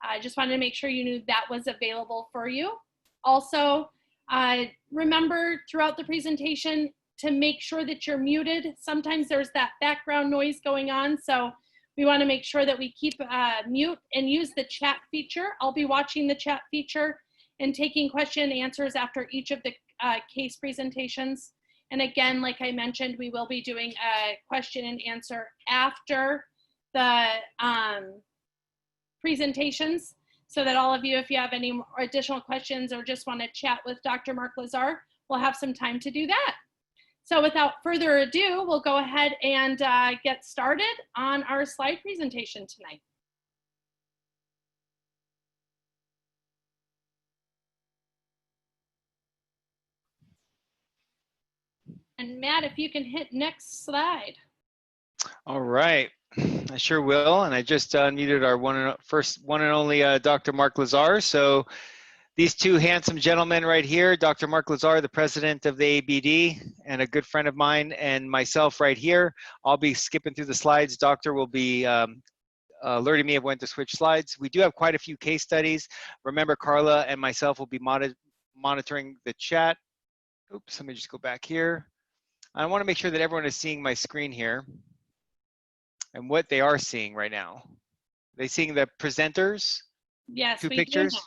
I just wanted to make sure you knew that was available for you. Also, remember throughout the presentation to make sure that you're muted. Sometimes there's that background noise going on, so we want to make sure that we keep mute and use the chat feature. I'll be watching the chat feature and taking question and answers after each of the case presentations. And again, like I mentioned, we will be doing a question and answer after the presentations, so that all of you, if you have any additional questions or just want to chat with Dr. Mark Lazar, we'll have some time to do that. So without further ado, we'll go ahead and get started on our slide presentation tonight. And Matt, if you can hit next slide. All right, I sure will. And I just needed our first one and only Dr. Mark Lazar. So these two handsome gentlemen right here, Dr. Mark Lazar, the president of the ABD, and a good friend of mine, and myself right here. I'll be skipping through the slides. Doctor will be alerting me of when to switch slides. We do have quite a few case studies. Remember, Carla and myself will be monitoring the chat. Oops, let me just go back here. I want to make sure that everyone is seeing my screen here and what they are seeing right now. Are they seeing the presenters? Yes, two pictures?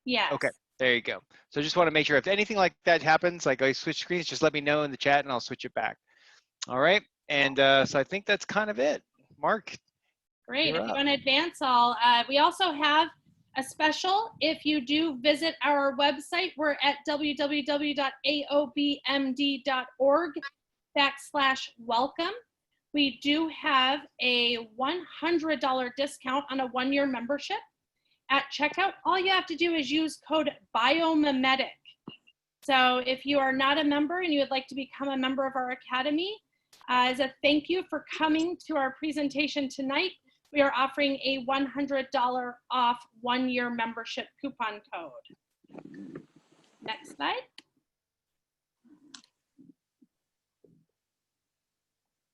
Yes. Okay, there you go. So just want to make sure if anything like that happens, like I switch screens, just let me know in the chat and I'll switch it back. All right, and so I think that's kind of it. Mark. Great, if you want to advance, we also have a special. If you do visit our website, we're at www.aobmd.org/welcome. We do have a $100 discount on a one-year membership. At checkout, all you have to do is use code BIOMIMETIC. So if you are not a member and you would like to become a member of our academy, as a thank you for coming to our presentation tonight, we are offering a $100 off one-year membership coupon code. Next slide.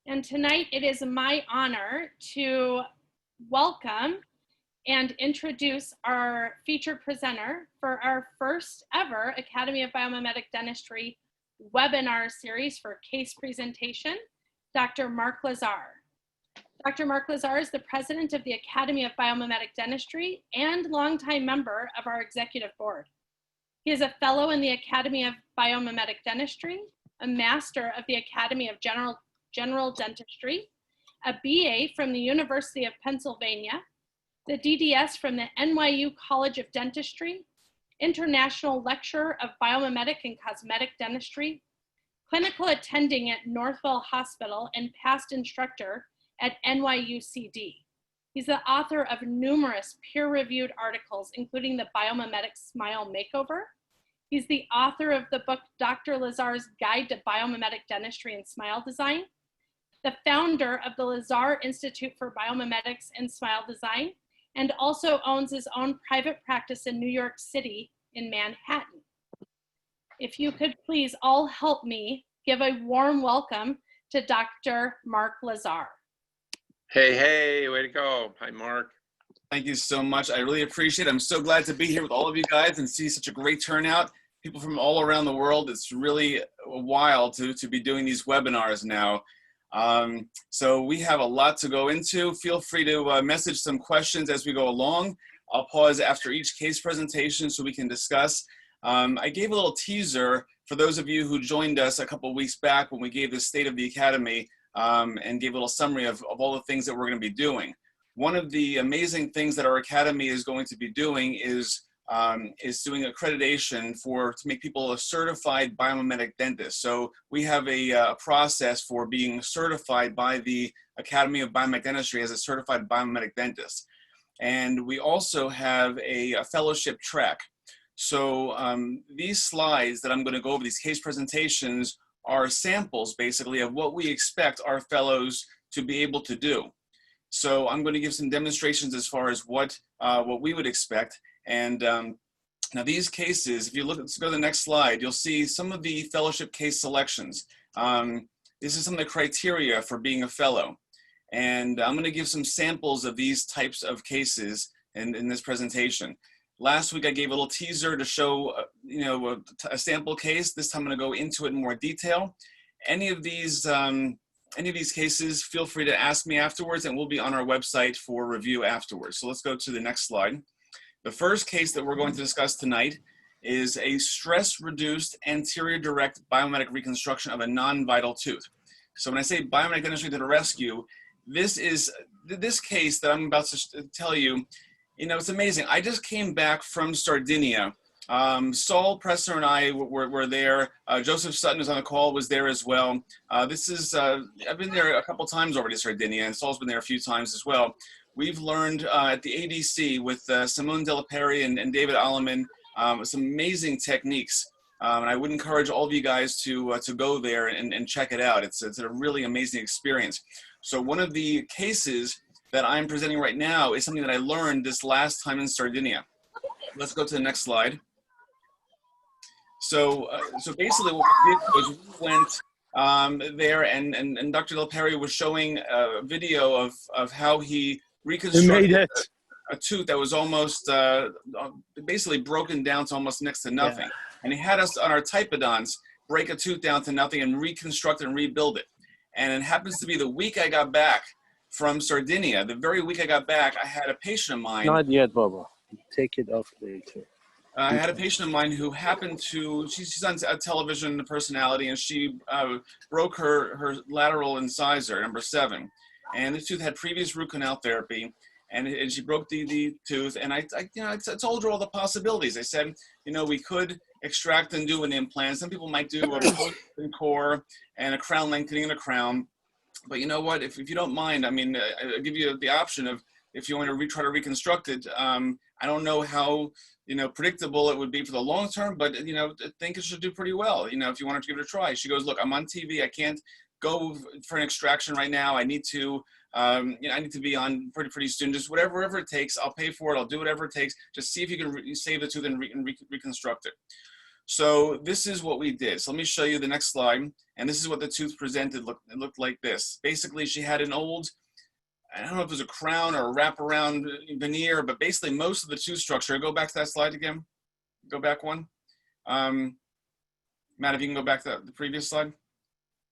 And tonight it is my honor to welcome and introduce our featured presenter for our first ever Academy of Biomimetic Dentistry webinar series for case presentation, Dr. Mark Lazar. Dr. Mark Lazar is the president of the Academy of Biomimetic Dentistry and longtime member of our executive board. He is a fellow in the Academy of Biomimetic Dentistry, a master of the Academy of General Dentistry, a BA from the University of Pennsylvania, the DDS from the NYU College of Dentistry, International Lecturer of Biomimetic and Cosmetic Dentistry, clinical attending at Northwell Hospital, and past instructor at NYUCD. He's the author of numerous peer-reviewed articles, including the Biomimetic Smile Makeover. He's the author of the book, Dr. Lazar's Guide to Biomimetic Dentistry and Smile Design, the founder of the Lazar Institute for Biomimetics and Smile Design, and also owns his own private practice in New York City in Manhattan. If you could please all help me give a warm welcome to Dr. Mark Lazar. Hey, hey, way to go. Hi, Mark. Thank you so much. I really appreciate it. I'm so glad to be here with all of you guys and see such a great turnout. People from all around the world. It's really wild to be doing these webinars now. So we have a lot to go into. Feel free to message some questions as we go along. I'll pause after each case presentation so we can discuss. I gave a little teaser for those of you who joined us a couple of weeks back when we gave the State of the Academy and gave a little summary of all the things that we're going to be doing. One of the amazing things that our Academy is going to be doing is doing accreditation to make people a certified biomimetic dentist. So we have a process for being certified by the Academy of Biomedical Dentistry as a certified biomimetic dentist. And we also have a fellowship track. So these slides that I'm going to go over, these case presentations, are samples basically of what we expect our fellows to be able to do. So I'm going to give some demonstrations as far as what we would expect. And now these cases, if you look, let's go to the next slide, you'll see some of the fellowship case selections. This is some of the criteria for being a fellow. And I'm going to give some samples of these types of cases in this presentation. Last week I gave a little teaser to show, a sample case. This time I'm going to go into it in more detail. Any of these cases, feel free to ask me afterwards, and we'll be on our website for review afterwards. So let's go to the next slide. The first case that we're going to discuss tonight is a stress-reduced anterior direct biomimetic reconstruction of a non-vital tooth. So when I say biomimetic dentistry to the rescue, this case that I'm about to tell you, it's amazing. I just came back from Sardinia. Saul Presser and I were there. Joseph Sutton, who's on the call, was there as well. I've been there a couple times already, Sardinia, and Saul's been there a few times as well. We've learned at the ADC with Simone Della Peri and David Alleman some amazing techniques. And I would encourage all of you guys to go there and check it out. It's a really amazing experience. So one of the cases that I'm presenting right now is something that I learned this last time in Sardinia. Let's go to the next slide. So basically what we did was we went there and Dr. Della Peri was showing a video of how he reconstructed a tooth that was almost basically broken down to almost next to nothing. Yeah. And he had us on our typodonts break a tooth down to nothing and reconstruct and rebuild it. And it happens to be the week I got back from Sardinia, the very week I got back, I had a patient of mine. Not yet, Baba. Take it off later. I had a patient of mine who happened to, she's on a television personality, and she broke her lateral incisor, number 7. And this tooth had previous root canal therapy, and she broke the tooth. And I told her all the possibilities. I said, we could extract and do an implant. Some people might do a post and core and a crown lengthening and a crown. But you know what, if you don't mind, I'll give you the option of, if you want to try to reconstruct it. I don't know how, predictable it would be for the long term, but, I think it should do pretty well, if you wanted to give it a try. She goes, look, I'm on TV. I can't go for an extraction right now. I need to, I need to be on pretty soon. Just whatever it takes, I'll pay for it. I'll do whatever it takes. Just see if you can save the tooth and reconstruct it. So this is what we did. So let me show you the next slide. And this is what the tooth presented. It looked like this. Basically, she had an old, I don't know if it was a crown or a wraparound veneer, but basically most of the tooth structure. Go back to that slide again. Go back one. Matt, if you can go back to the previous slide.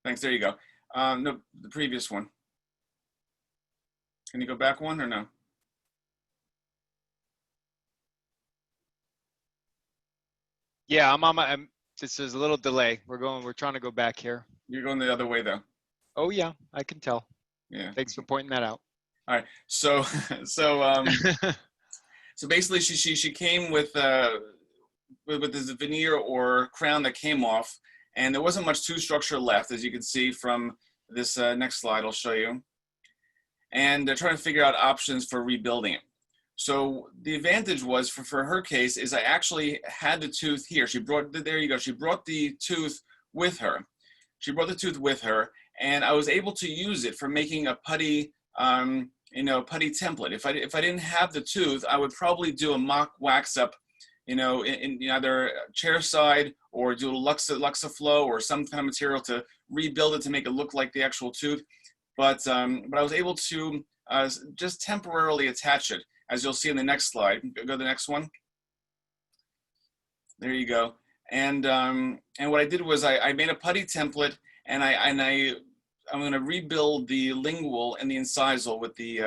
Thanks, there you go. No, the previous one. Can you go back one or no? Yeah, this is a little delay. We're trying to go back here. You're going the other way though. Oh yeah, I can tell. Yeah. Thanks for pointing that out. All right. So basically she came with this veneer or crown that came off, and there wasn't much tooth structure left, as you can see from this next slide I'll show you. And they're trying to figure out options for rebuilding it. So the advantage was for her case is I actually had the tooth here. There you go. She brought the tooth with her. And I was able to use it for making a putty, putty template. If I didn't have the tooth, I would probably do a mock wax up, in either chair side or do a Luxaflow or some kind of material to rebuild it to make it look like the actual tooth. But I was able to just temporarily attach it, as you'll see in the next slide. Go to the next one. There you go. And what I did was I made a putty template, and I'm going to rebuild the lingual and the incisal with the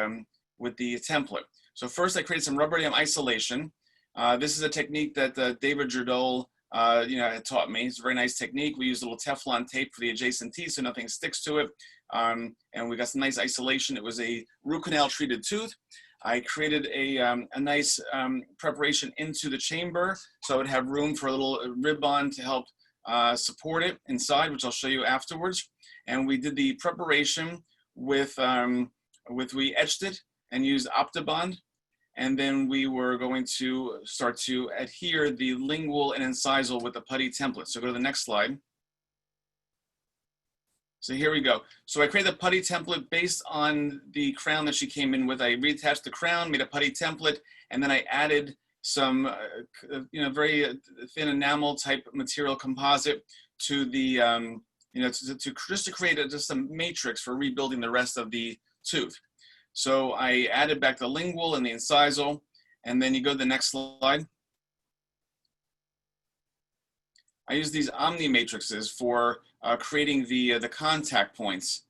template. So first I created some rubber dam isolation. This is a technique that David Jerdol had taught me. It's a very nice technique. We use a little Teflon tape for the adjacent teeth so nothing sticks to it. And we got some nice isolation. It was a root canal treated tooth. I created a nice preparation into the chamber, so it would have room for a little rib-on to help support it inside, which I'll show you afterwards. And we did the preparation we etched it and used Optibond. And then we were going to start to adhere the lingual and incisal with the putty template. So go to the next slide. So here we go. So I created a putty template based on the crown that she came in with. I reattached the crown, made a putty template, and then I added some, very thin enamel type material composite to the, just to create just a matrix for rebuilding the rest of the tooth. So I added back the lingual and the incisal, And then you go to the next slide. I use these Omni matrices for creating the contact points.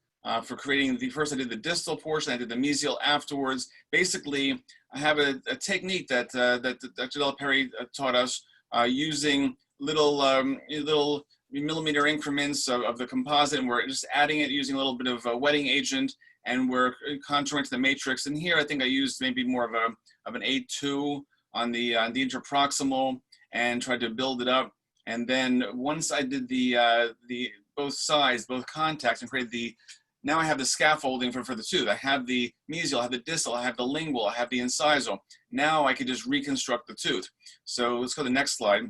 For creating first I did the distal portion, I did the mesial afterwards. Basically, I have a technique that Dr. Della Perry taught us using little millimeter increments of the composite, and we're just adding it using a little bit of a wetting agent, and we're contouring to the matrix. And here I think I used maybe more of an A2 on the interproximal and tried to build it up. And then once I did the both sides, both contacts, and created now I have the scaffolding for the tooth. I have the mesial, I have the distal, I have the lingual, I have the incisal. Now I could just reconstruct the tooth. So let's go to the next slide.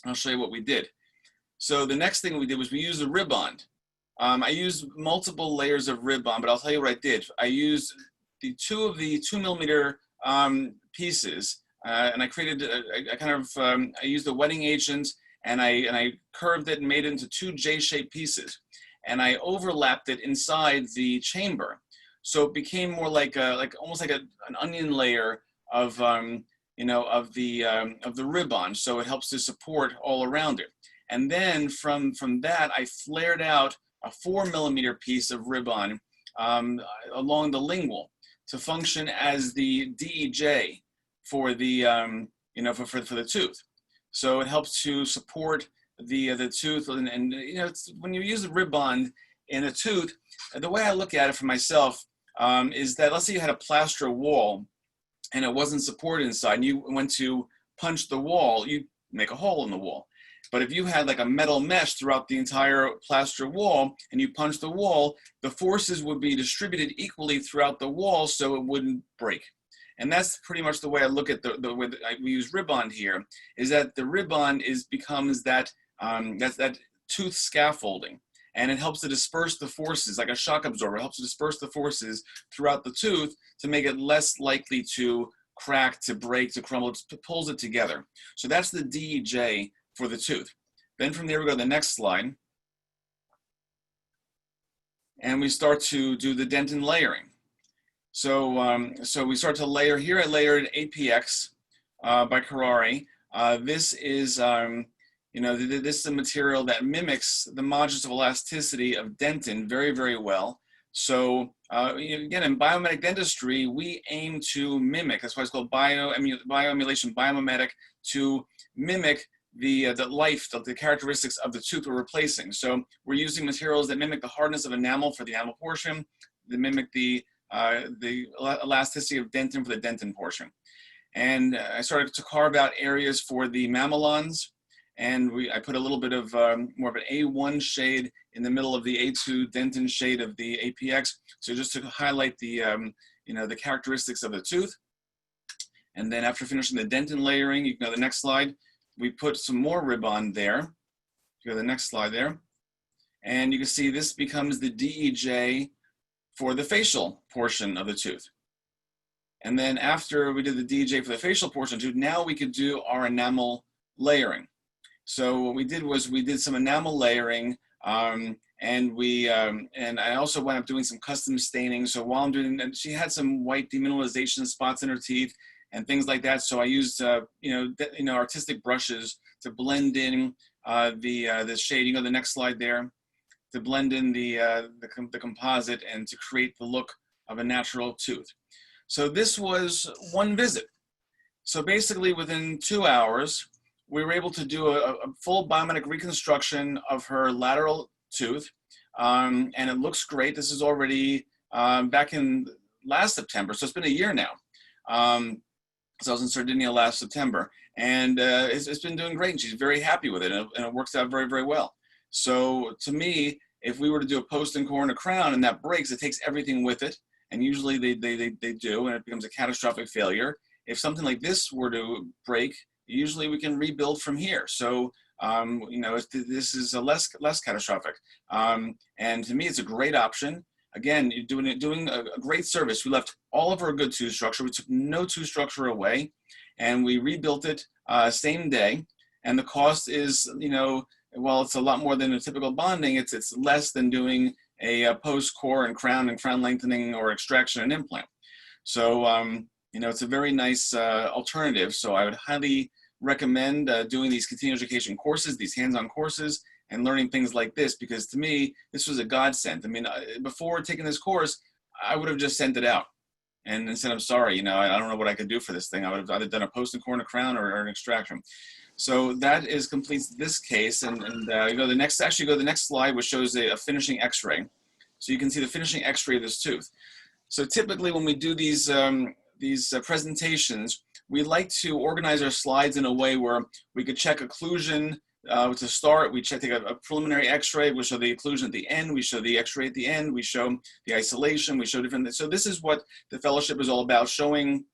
I'll show you what we did. So the next thing we did was we used a Ribond. I used multiple layers of Ribond, but I'll tell you what I did. I used the 2 millimeter pieces, and I created I used the wetting agent, and I curved it and made it into 2 J-shaped pieces. And I overlapped it inside the chamber. So it became more like almost like an onion layer of the Ribond. So it helps to support all around it. And then from that, I flared out a 4 millimeter piece of Ribond along the lingual to function as the DEJ for the for the tooth. So it helps to support the tooth, and it's, when you use the Ribond in a tooth, the way I look at it for myself is that, let's say you had a plaster wall and it wasn't supported inside, and you went to punch the wall, you make a hole in the wall. But if you had like a metal mesh throughout the entire plaster wall and you punch the wall, the forces would be distributed equally throughout the wall so it wouldn't break. And that's pretty much the way I look at the way that we use Ribond here, is that the Ribond becomes that tooth scaffolding, and it helps to disperse the forces like a shock absorber. It helps to disperse the forces throughout the tooth to make it less likely to crack, to break, to crumble. It pulls it together. So that's the DEJ for the tooth. Then from there we go to the next slide, and we start to do the dentin layering. So we start to layer. Here I layered APX by Kuraray. This is this is a material that mimics the modulus of elasticity of dentin very, very well. So again, in biomedic dentistry, we aim to mimic. That's why it's called bioemulation, biomimetic, to mimic the characteristics of the tooth we're replacing. So we're using materials that mimic the hardness of enamel for the enamel portion, that mimic the elasticity of dentin for the dentin portion. And I started to carve out areas for the mamelons, and I put a little bit of more of an A1 shade in the middle of the A2 dentin shade of the APX, so just to highlight the the characteristics of the tooth. And then after finishing the dentin layering, you can go to the next slide. We put some more Ribond there. You go to the next slide there, and you can see this becomes the DEJ for the facial portion of the tooth. And then after we did the DEJ for the facial portion of the tooth, now we could do our enamel layering. So what we did was we did some enamel layering, and I also wound up doing some custom staining. So while I'm doing, and she had some white demineralization spots in her teeth and things like that. So I used artistic brushes to blend in the shade. You go to the next slide there, to blend in the composite and to create the look of a natural tooth. So this was one visit. So basically within 2 hours, we were able to do a full biomimetic reconstruction of her lateral tooth, and it looks great. This is already back in last September, so it's been a year now. So I was in Sardinia last September, and it's been doing great, and she's very happy with it, and it works out very, very well. So to me, if we were to do a post and core and a crown and that breaks, it takes everything with it, and usually they do, and it becomes a catastrophic failure. If something like this were to break, usually we can rebuild from here. So, this is a less catastrophic. And to me, it's a great option. Again, you're doing a great service. We left all of our good tooth structure. We took no tooth structure away, and we rebuilt it same day. And the cost is, while it's a lot more than a typical bonding, it's less than doing a post core and crown lengthening or extraction and implant. So, You know, it's a very nice alternative. So I would highly recommend doing these continuing education courses, these hands-on courses, and learning things like this, because to me, this was a godsend. I mean, before taking this course, I would have just sent it out and said, I'm sorry, you know, I don't know what I could do for this thing. I would have either done a post and corner crown or an extraction. So that is completes this case. And you go the next, actually go to the next slide, which shows a finishing x-ray. So you can see the finishing x-ray of this tooth. So typically when we do these presentations, we like to organize our slides in a way where we could check occlusion to start. We take a preliminary x-ray, we show the occlusion at the end, we show the x-ray at the end, we show the isolation, we show different, so this is what the fellowship is all about, showing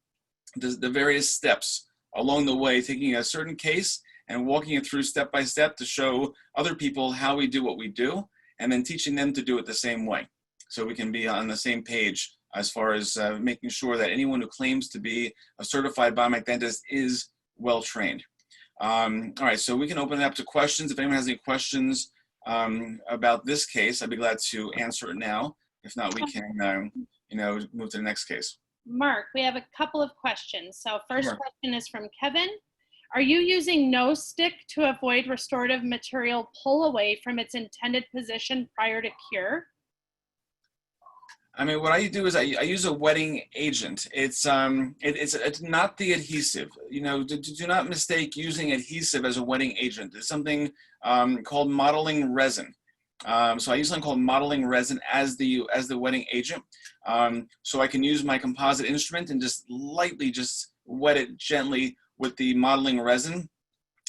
the various steps along the way, taking a certain case and walking it through step by step to show other people how we do what we do, and then teaching them to do it the same way. So we can be on the same page as far as making sure that anyone who claims to be a certified biomech dentist is well trained. All right, so we can open it up to questions. If anyone has any questions about this case, I'd be glad to answer it now. If not, we can, you know, move to the next case. Mark, we have a couple of questions. So first Sure. question is from Kevin. Are you using no stick to avoid restorative material pull away from its intended position prior to cure? I mean, what I do is I use a wetting agent. It's not the adhesive. You know, do not mistake using adhesive as a wetting agent. It's something called modeling resin. So I use something called modeling resin as the wetting agent. So I can use my composite instrument and just lightly just wet it gently with the modeling resin,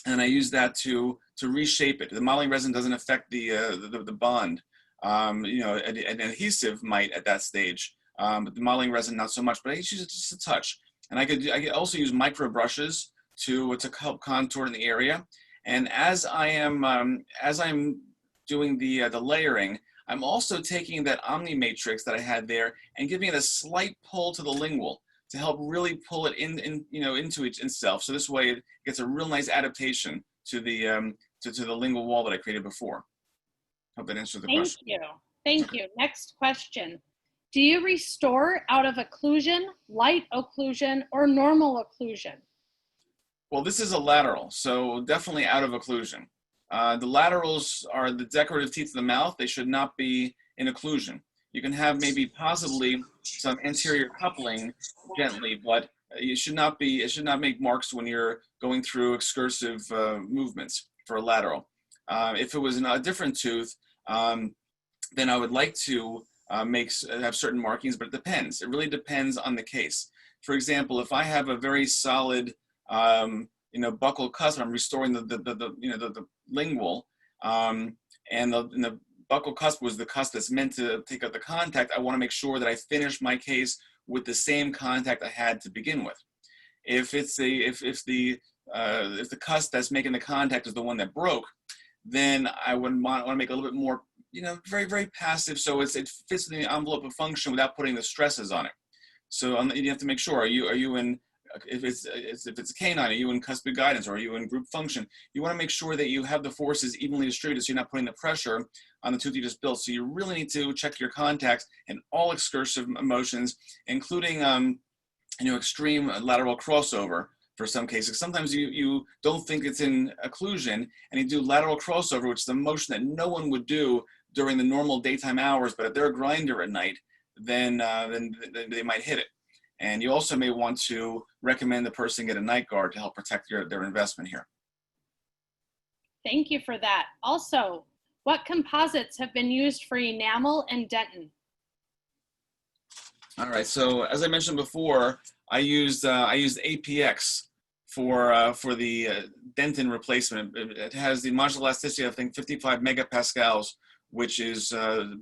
and I use that to reshape it. The modeling resin doesn't affect the bond. You know, an adhesive might at that stage, but the modeling resin not so much. But I use it just a touch, and I could also use micro brushes to help contour in the area. And as I'm doing the layering, I'm also taking that Omni Matrix that I had there and giving it a slight pull to the lingual to help really pull it into itself. So this way it gets a real nice adaptation to the lingual wall that I created before. Hope that answers the question. Thank you. Next question. Do you restore out of occlusion, light occlusion, or normal occlusion? Well, this is a lateral, so definitely out of occlusion. The laterals are the decorative teeth of the mouth. They should not be in occlusion. You can have maybe possibly some anterior coupling gently, but it should not make marks when you're going through excursive movements for a lateral. If it was in a different tooth, then I would like to have certain markings, but it depends. It really depends on the case. For example, if I have a very solid, buccal cusp, I'm restoring the lingual, and the buccal cusp was the cusp that's meant to take out the contact. I want to make sure that I finish my case with the same contact I had to begin with. If the cusp that's making the contact is the one that broke, then I would want to make a little bit more, very, very passive, so it fits in the envelope of function without putting the stresses on it. So you have to make sure, are you in, if it's a canine, are you in cuspid guidance, or are you in group function? You want to make sure that you have the forces evenly distributed, so you're not putting the pressure on the tooth you just built. So you really need to check your contacts in all excursive motions, including extreme lateral crossover. For some cases, sometimes you don't think it's in occlusion, and you do lateral crossover, which is a motion that no one would do during the normal daytime hours, but if they're a grinder at night, then they might hit it. And you also may want to recommend the person get a night guard to help protect their investment here. Thank you for that. Also, what composites have been used for enamel and dentin? All right, so as I mentioned before, I used APX for the dentin replacement. It has the modular elasticity, I think, 55 megapascals, which is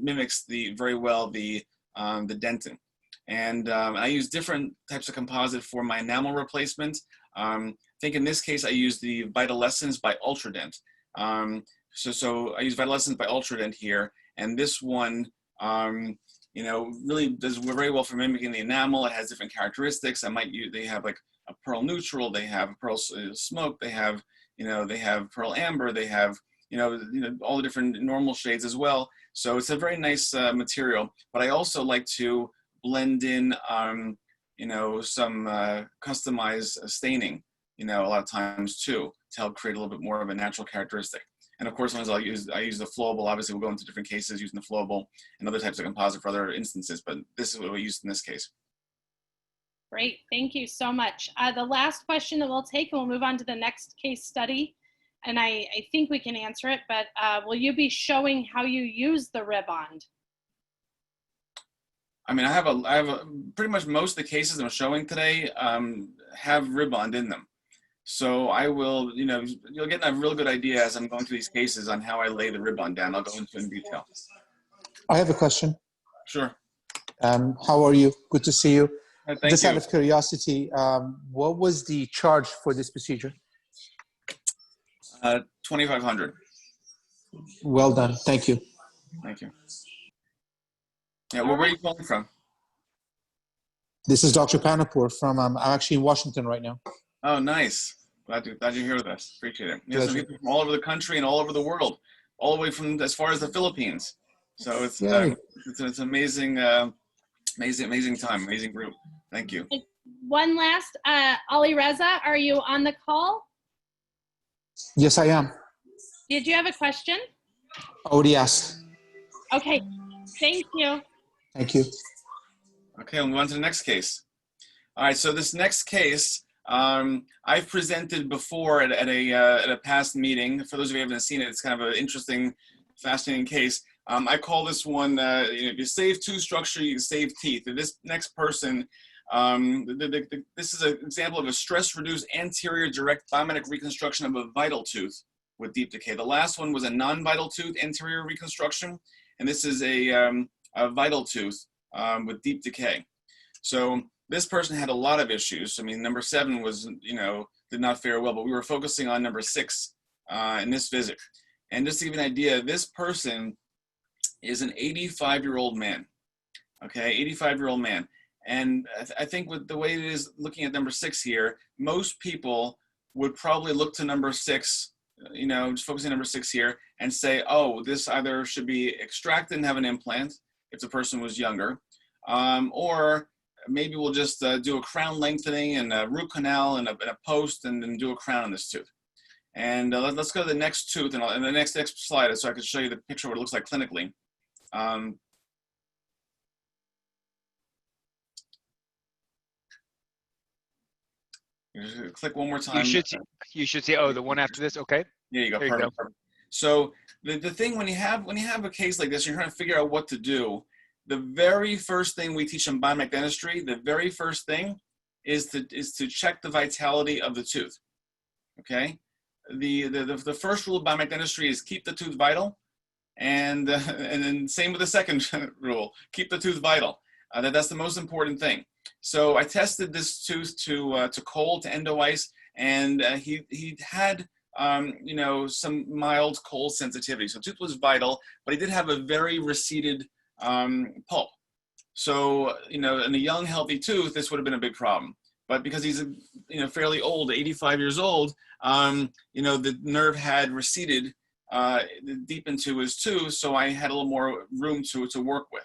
mimics very well the dentin. And I use different types of composite for my enamel replacement. I think in this case I use the Vitalessence by Ultradent. So I use Vitalessence by Ultradent here, and this one really does very well for mimicking the enamel. It has different characteristics. They have like a pearl neutral, they have pearl smoke, they have pearl amber, they have all the different normal shades as well. So it's a very nice material. But I also like to blend in some customized staining, a lot of times too, to help create a little bit more of a natural characteristic. And of course, I use the flowable. Obviously, we'll go into different cases using the flowable and other types of composite for other instances, but this is what we used in this case. Great, thank you so much. The last question that we'll take, and we'll move on to the next case study, and I think we can answer it, but will you be showing how you use the Ribond? I mean, I have pretty much most of the cases I'm showing today have Ribond in them. So I will, you'll get a real good idea as I'm going through these cases on how I lay the Ribond down. I'll go into it in detail. I have a question. Sure. How are you? Good to see you. Thank Just you. out of curiosity, what was the charge for this procedure? $2,500. Well done. Thank you. Thank you. Yeah, where are you calling from? This is Dr. Panapur from, I'm actually in Washington right now. Oh, nice. Glad you're here with us. Appreciate it. Yeah, some Pleasure. people from all over the country and all over the world, all the way from as far as the Philippines. So it's Yay. it's amazing, amazing time, amazing group. Thank you. One last, Ali Reza, are you on the call? Yes, I am. Did you have a question? Already asked. Okay, thank you. Thank you. Okay, we'll move on to the next case. All right, so this next case, I've presented before at a past meeting. For those of you who haven't seen it, it's kind of an interesting, fascinating case. I call this one, if you save tooth structure, you save teeth. And this next person, this is an example of a stress-reduced anterior direct biomedic reconstruction of a vital tooth with deep decay. The last one was a non-vital tooth anterior reconstruction, and this is a vital tooth with deep decay. So this person had a lot of issues. I mean, number 7 was, did not fare well, but we were focusing on number 6 in this visit. And just to give you an idea, this person is an 85-year-old man, okay, 85-year-old man. And I think with the way it is looking at number 6 here, most people would probably look to number 6, just focusing on number 6 here and say, oh, this either should be extracted and have an implant if the person was younger, or maybe we'll just do a crown lengthening and a root canal and a post and then do a crown on this tooth. And let's go to the next tooth and the next slide so I can show you the picture of what it looks like clinically. Click one more time. You should see. Oh, the one after this. Okay. There you go. There you Perfect. go. So the thing when you have a case like this, you're trying to figure out what to do. The very first thing we teach in biomedical dentistry, the very first thing is to check the vitality of the tooth. Okay. The first rule of biomedical dentistry is keep the tooth vital, and then same with the second rule, keep the tooth vital. That's the most important thing. So I tested this tooth to cold, to endo ice, and he had some mild cold sensitivity. So tooth was vital, but he did have a very receded pulp. So in a young healthy tooth, this would have been a big problem. But because he's fairly old, 85 years old, the nerve had receded deep into his tooth, so I had a little more room to work with.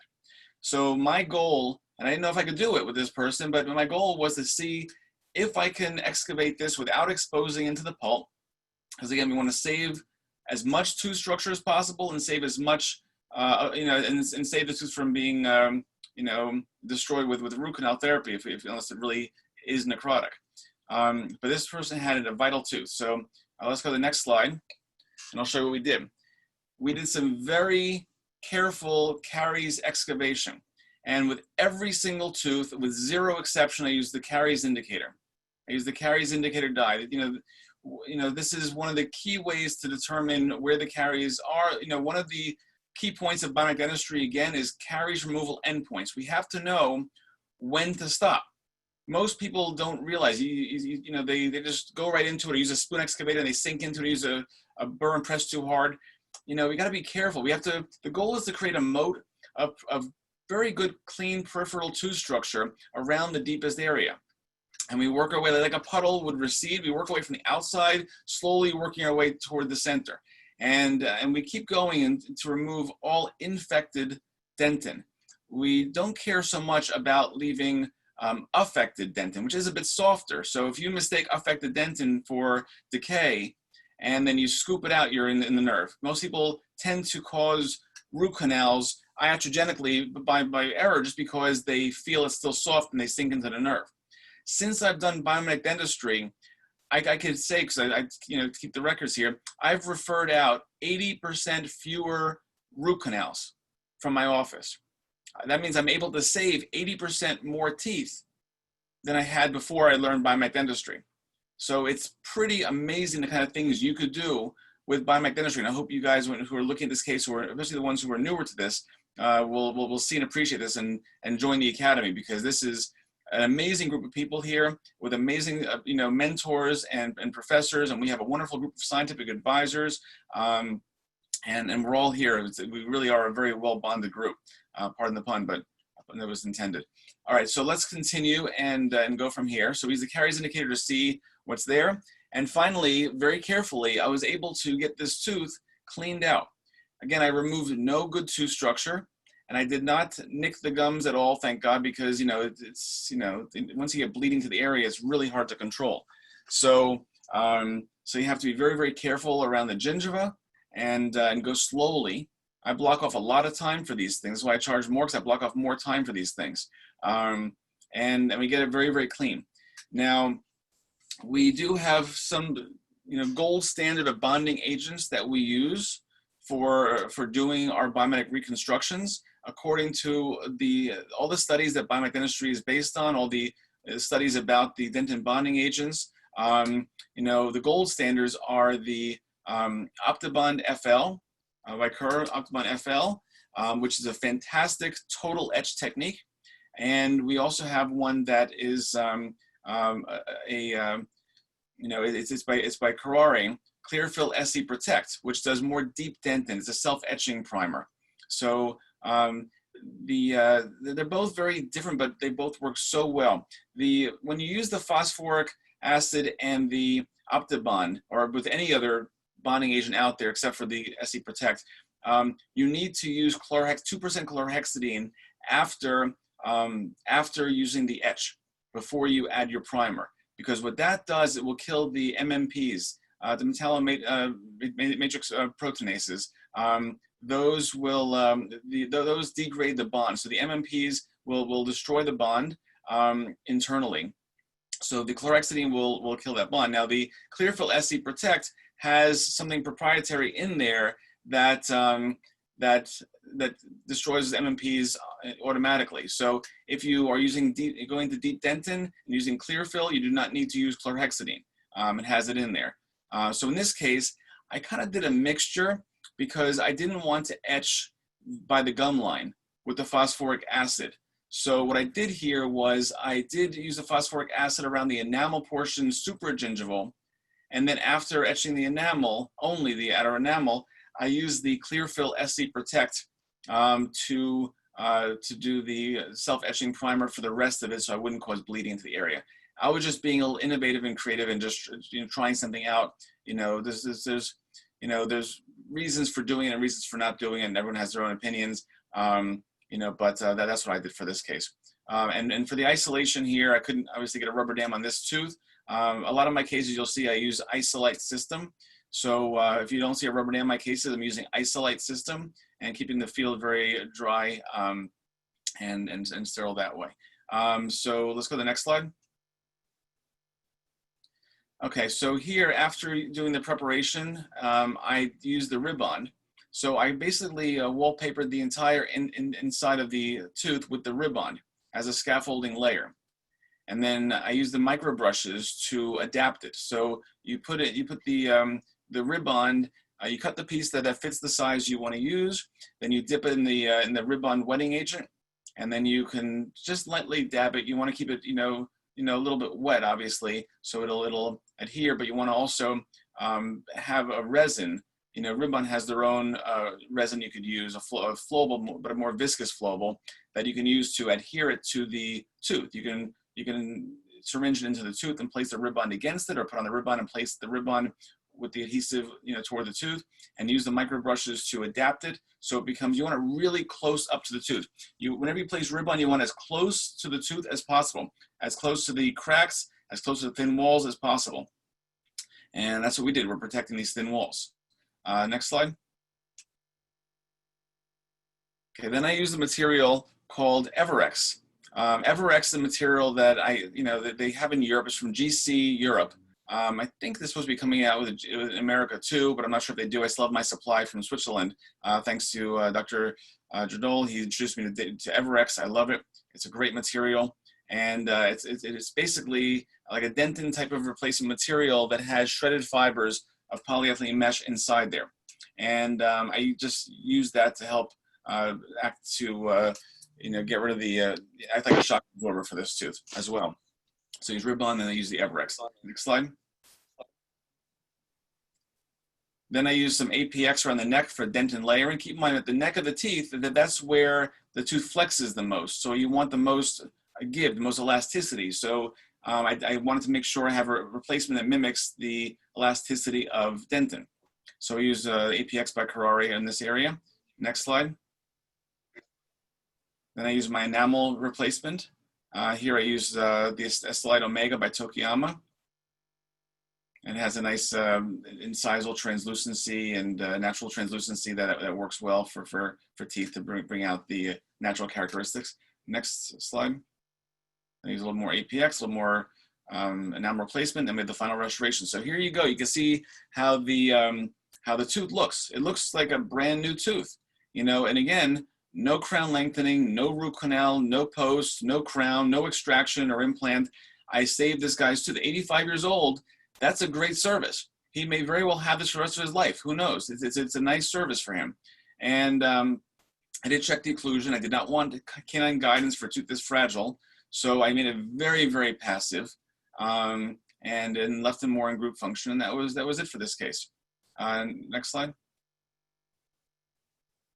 So my goal, and I didn't know if I could do it with this person, but my goal was to see if I can excavate this without exposing into the pulp. Because again, we want to save as much tooth structure as possible and save as much, and save the tooth from being, destroyed with root canal therapy unless it really is necrotic. But this person had a vital tooth. So let's go to the next slide, and I'll show you what we did. We did some very careful caries excavation. And with every single tooth, with zero exception, I used the caries indicator. I used the caries indicator dye. This is one of the key ways to determine where the caries are. One of the key points of biomedical dentistry, again, is caries removal endpoints. We have to know when to stop. Most people don't realize, they just go right into it, use a spoon excavator, and they sink into it, use a burr and press too hard. We got to be careful. The goal is to create a moat of very good, clean peripheral tooth structure around the deepest area. And we work our way like a puddle would recede. We work our way from the outside, slowly working our way toward the center. And we keep going to remove all infected dentin. We don't care so much about leaving affected dentin, which is a bit softer. So if you mistake affected dentin for decay, and then you scoop it out, you're in the nerve. Most people tend to cause root canals iatrogenically by error, just because they feel it's still soft and they sink into the nerve. Since I've done biomimetic dentistry, I could say, because I keep the records here, I've referred out 80% fewer root canals from my office. That means I'm able to save 80% more teeth than I had before I learned biomimetic dentistry. So it's pretty amazing the kind of things you could do with biomimetic dentistry. And I hope you guys who are looking at this case, or especially the ones who are newer to this, will see and appreciate this and join the Academy, because this is an amazing group of people here with amazing mentors and professors, and we have a wonderful group of scientific advisors, and we're all here. We really are a very well bonded group. Pardon the pun, but that was intended. All right, so let's continue and go from here. So we use the caries indicator to see what's there. And finally, very carefully, I was able to get this tooth cleaned out. Again, I removed no good tooth structure, and I did not nick the gums at all, thank God, because once you get bleeding to the area, it's really hard to control. So so you have to be very, very careful around the gingiva and go slowly. I block off a lot of time for these things. That's why I charge more, because I block off more time for these things. And we get it very, very clean. Now, we do have some gold standard of bonding agents that we use for doing our biomimetic reconstructions, according to all the studies that biomimetic dentistry is based on, all the studies about the dentin bonding agents. The gold standards are the Optibond FL by Kerr, Optibond FL, which is a fantastic total etch technique. And we also have one that is it's by Carrare, Clearfill SE Protect, which does more deep dentin. It's a self-etching primer. So they're both very different, but they both work so well. When you use the phosphoric acid and the Optibond, or with any other bonding agent out there except for the SE Protect, you need to use 2% chlorhexidine after using the etch, before you add your primer. Because what that does, it will kill the MMPs, the metallomatrix proteinases. Those degrade the bond. So the MMPs will destroy the bond internally. So the chlorhexidine will kill that bond. Now the Clearfill SE Protect has something proprietary in there that destroys MMPs automatically. So if you are going to deep dentin and using Clearfill, you do not need to use chlorhexidine. It has it in there. So in this case, I kind of did a mixture, because I didn't want to etch by the gum line with the phosphoric acid. So what I did here was I did use the phosphoric acid around the enamel portion supragingival, and then after etching the enamel, only the outer enamel, I used the Clearfill SE Protect to do the self-etching primer for the rest of it, so I wouldn't cause bleeding into the area. I was just being a little innovative and creative and just trying something out. There's reasons for doing it and reasons for not doing it, and everyone has their own opinions. But that's what I did for this case. And for the isolation here, I couldn't obviously get a rubber dam on this tooth. A lot of my cases, you'll see I use Isolite system. So if you don't see a rubber dam in my cases, I'm using Isolite system and keeping the field very dry and sterile that way. So let's go to the next slide. Okay, so here, after doing the preparation, I used the Ribond. So I basically wallpapered the entire inside of the tooth with the Ribond as a scaffolding layer. And then I used the micro brushes to adapt it. So you put the Ribond, you cut the piece that fits the size you want to use. Then you dip it in the Ribond wetting agent, and then you can just lightly dab it. You want to keep it, a little bit wet, obviously, so it'll adhere. But you want to also have a resin. Ribond has their own resin you could use, a flowable, but a more viscous flowable that you can use to adhere it to the tooth. You can syringe it into the tooth and place the Ribond against it, or put on the Ribond and place the Ribond with the adhesive, toward the tooth, and use the micro brushes to adapt it. So it becomes, you want it really close up to the tooth. Whenever you place Rib-On, you want as close to the tooth as possible, as close to the cracks, as close to the thin walls as possible. And that's what we did. We're protecting these thin walls. Next slide. Okay, then I use the material called Everex. Everex is the material that that they have in Europe. It's from GC Europe. I think this is supposed to be coming out with America too, but I'm not sure if they do. I still have my supply from Switzerland. Thanks to Dr. Jadol. He introduced me to Everex. I love it. It's a great material. And it's basically like a dentin type of replacement material that has shredded fibers of polyethylene mesh inside there. And I just use that to help get rid of act like a shock absorber for this tooth as well. So use Rib-On, then I use the Everex. Next slide. Then I use some APX around the neck for dentin layering. Keep in mind at the neck of the teeth, that's where the tooth flexes the most. So you want the most give, the most elasticity. So I wanted to make sure I have a replacement that mimics the elasticity of dentin. So I use APX by Kuraray in this area. Next slide. Then I use my enamel replacement. Here I use the Estelite Omega by Tokiyama. And it has a nice incisal translucency and natural translucency that works well for teeth to bring out the natural characteristics. Next slide. I use a little more APX, a little more enamel replacement, and we have the final restoration. So here you go. You can see how the tooth looks. It looks like a brand new tooth, and again, no crown lengthening, no root canal, no post, no crown, no extraction or implant. I saved this guy's tooth. 85 years old. That's a great service. He may very well have this for the rest of his life. Who knows? It's a nice service for him. And I did check the occlusion. I did not want canine guidance for a tooth this fragile. So I made it very, very passive and left him more in group function. And that was it for this case. Next slide.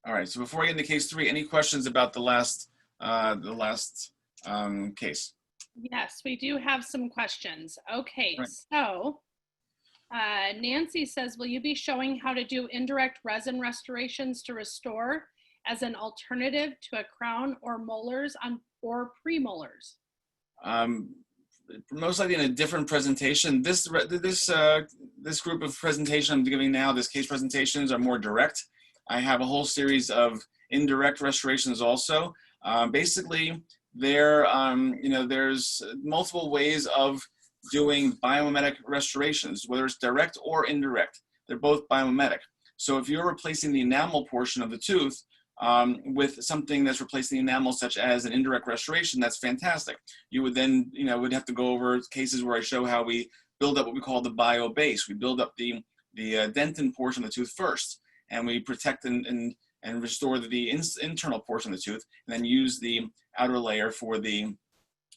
All right, so before I get into case 3, any questions about the last case? Yes, we do have some questions. Okay, Right. So Nancy says, will you be showing how to do indirect resin restorations to restore as an alternative to a crown or molars or premolars? Most likely in a different presentation. This group of presentation I'm giving now, this case presentations are more direct. I have a whole series of indirect restorations also. Basically, there's multiple ways of doing biomimetic restorations, whether it's direct or indirect. They're both biomimetic. So if you're replacing the enamel portion of the tooth with something that's replacing the enamel, such as an indirect restoration, that's fantastic. You would then, would have to go over cases where I show how we build up what we call the bio base. We build up the dentin portion of the tooth first, and we protect and restore the internal portion of the tooth, and then use the outer layer for the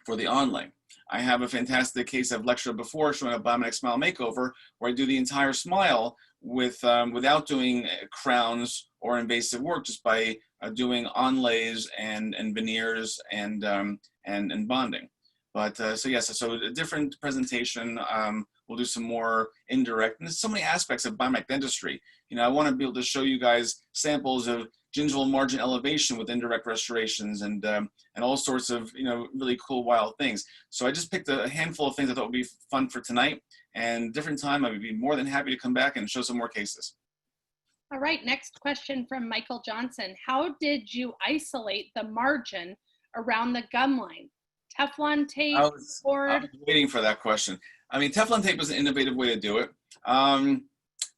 onlay. I have a fantastic case I've lectured before showing a biomimetic smile makeover where I do the entire smile without doing crowns or invasive work, just by doing onlays and veneers and bonding. But so yes, so a different presentation. We'll do some more indirect. And there's so many aspects of biomimetic dentistry. I want to be able to show you guys samples of gingival margin elevation with indirect restorations and all sorts of really cool, wild things. So I just picked a handful of things I thought would be fun for tonight. And different time, I would be more than happy to come back and show some more cases. All right, next question from Michael Johnson. How did you isolate the margin around the gum line? Teflon tape, I was board? waiting for that question. I mean, Teflon tape was an innovative way to do it.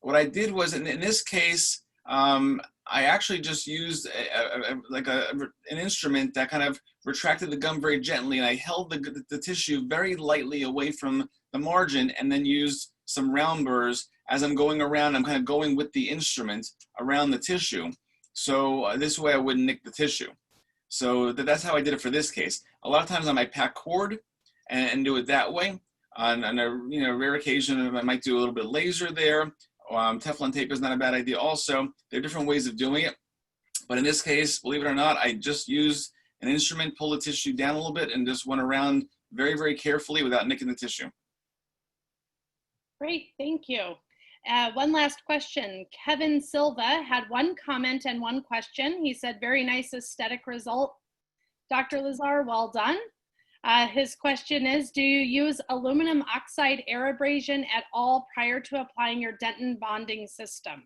What I did was, in this case, I actually just used an instrument that kind of retracted the gum very gently, and I held the tissue very lightly away from the margin, and then used some round burrs. As I'm going around, I'm kind of going with the instrument around the tissue. So this way I wouldn't nick the tissue. So that's how I did it for this case. A lot of times I might pack cord and do it that way. On a rare occasion, I might do a little bit of laser there. Teflon tape is not a bad idea also. There are different ways of doing it. But in this case, believe it or not, I just used an instrument, pulled the tissue down a little bit, and just went around very, very carefully without nicking the tissue. Great, thank you. One last question. Kevin Silva had one comment and one question. He said, very nice aesthetic result. Dr. Lazar, well done. His question is, do you use aluminum oxide air abrasion at all prior to applying your Denton bonding system?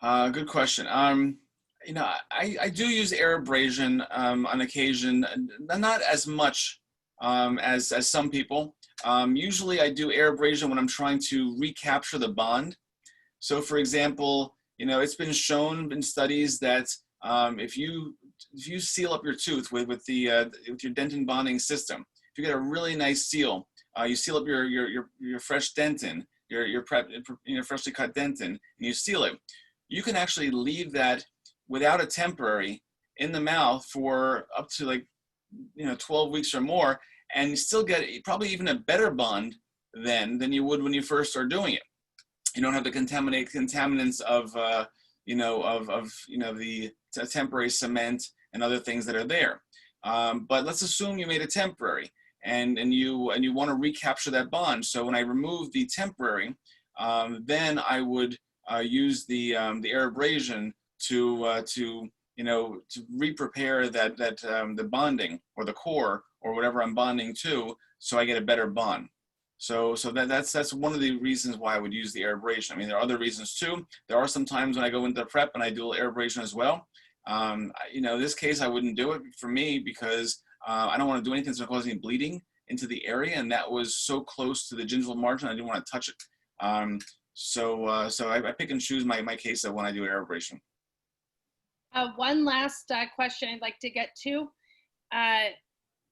Good question. You know, I do use air abrasion on occasion, not as much as some people. Usually I do air abrasion when I'm trying to recapture the bond. So for example, you know, it's been shown in studies that if you seal up your tooth with your Denton bonding system, if you get a really nice seal, you seal up your fresh dentin, your freshly cut dentin, and you seal it, you can actually leave that without a temporary in the mouth for up to 12 weeks or more, and you still get probably even a better bond than you would when you first are doing it. You don't have the contaminants of the temporary cement and other things that are there. But let's assume you made a temporary and you want to recapture that bond. So when I remove the temporary, then I would use the air abrasion to re-prepare the bonding or the core or whatever I'm bonding to, so I get a better bond. So that's one of the reasons why I would use the air abrasion. I mean, there are other reasons too. There are some times when I go into prep and I do air abrasion as well. You know, in this case, I wouldn't do it for me because I don't want to do anything that's going to cause any bleeding into the area, and that was so close to the gingival margin, I didn't want to touch it. So I pick and choose my case of when I do air abrasion. One last question I'd like to get to.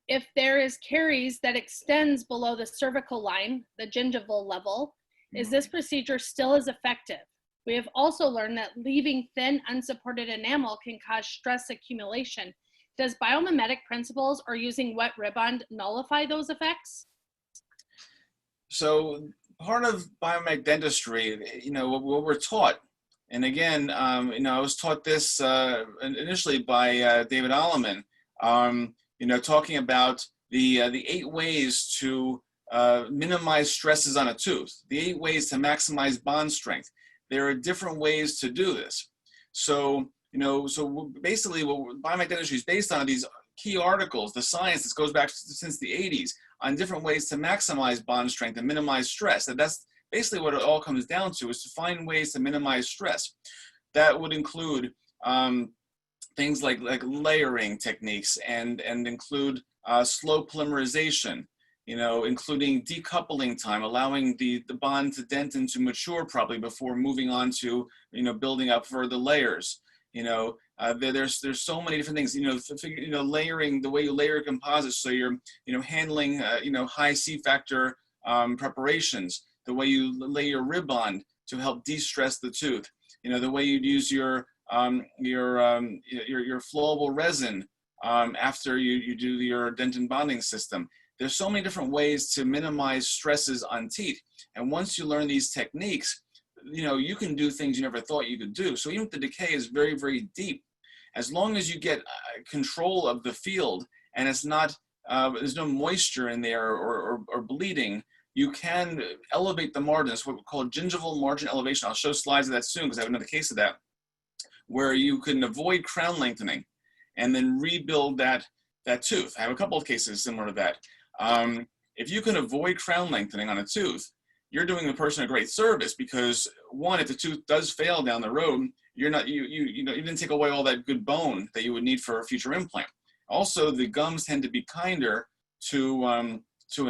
If there is caries that extends below the cervical line, the gingival level, is this procedure still as effective? We have also learned that leaving thin, unsupported enamel can cause stress accumulation. Does biomimetic principles or using wet ribbon nullify those effects? So part of biomimetic dentistry, you know, what we're taught, and again, you know, I was taught this initially by David Alleman, you know, talking about the 8 ways to minimize stresses on a tooth, the 8 ways to maximize bond strength. There are different ways to do this. So, you know, so basically what biomimetic dentistry is based on are these key articles, the science that goes back since the 80s on different ways to maximize bond strength and minimize stress. And that's basically what it all comes down to, is to find ways to minimize stress. That would include things like layering techniques and include slow polymerization, you know, including decoupling time, allowing the bond to dentin to mature properly before moving on to, you know, building up further layers. You know, there's so many different things, you know, layering, the way you layer composites, so you're, you know, handling, you know, high C-factor preparations, the way you lay your rib bond to help de-stress the tooth, you know, the way you'd use your flowable resin after you do your dentin bonding system. There's so many different ways to minimize stresses on teeth. And once you learn these techniques, you know, you can do things you never thought you could do. So even if the decay is very, very deep, as long as you get control of the field and it's not, there's no moisture in there or bleeding, you can elevate the margin. That's what we call gingival margin elevation. I'll show slides of that soon because I have another case of that, where you can avoid crown lengthening and then rebuild that tooth. I have a couple of cases similar to that. If you can avoid crown lengthening on a tooth, you're doing the person a great service, because one, if the tooth does fail down the road, you didn't take away all that good bone that you would need for a future implant. Also, the gums tend to be kinder to a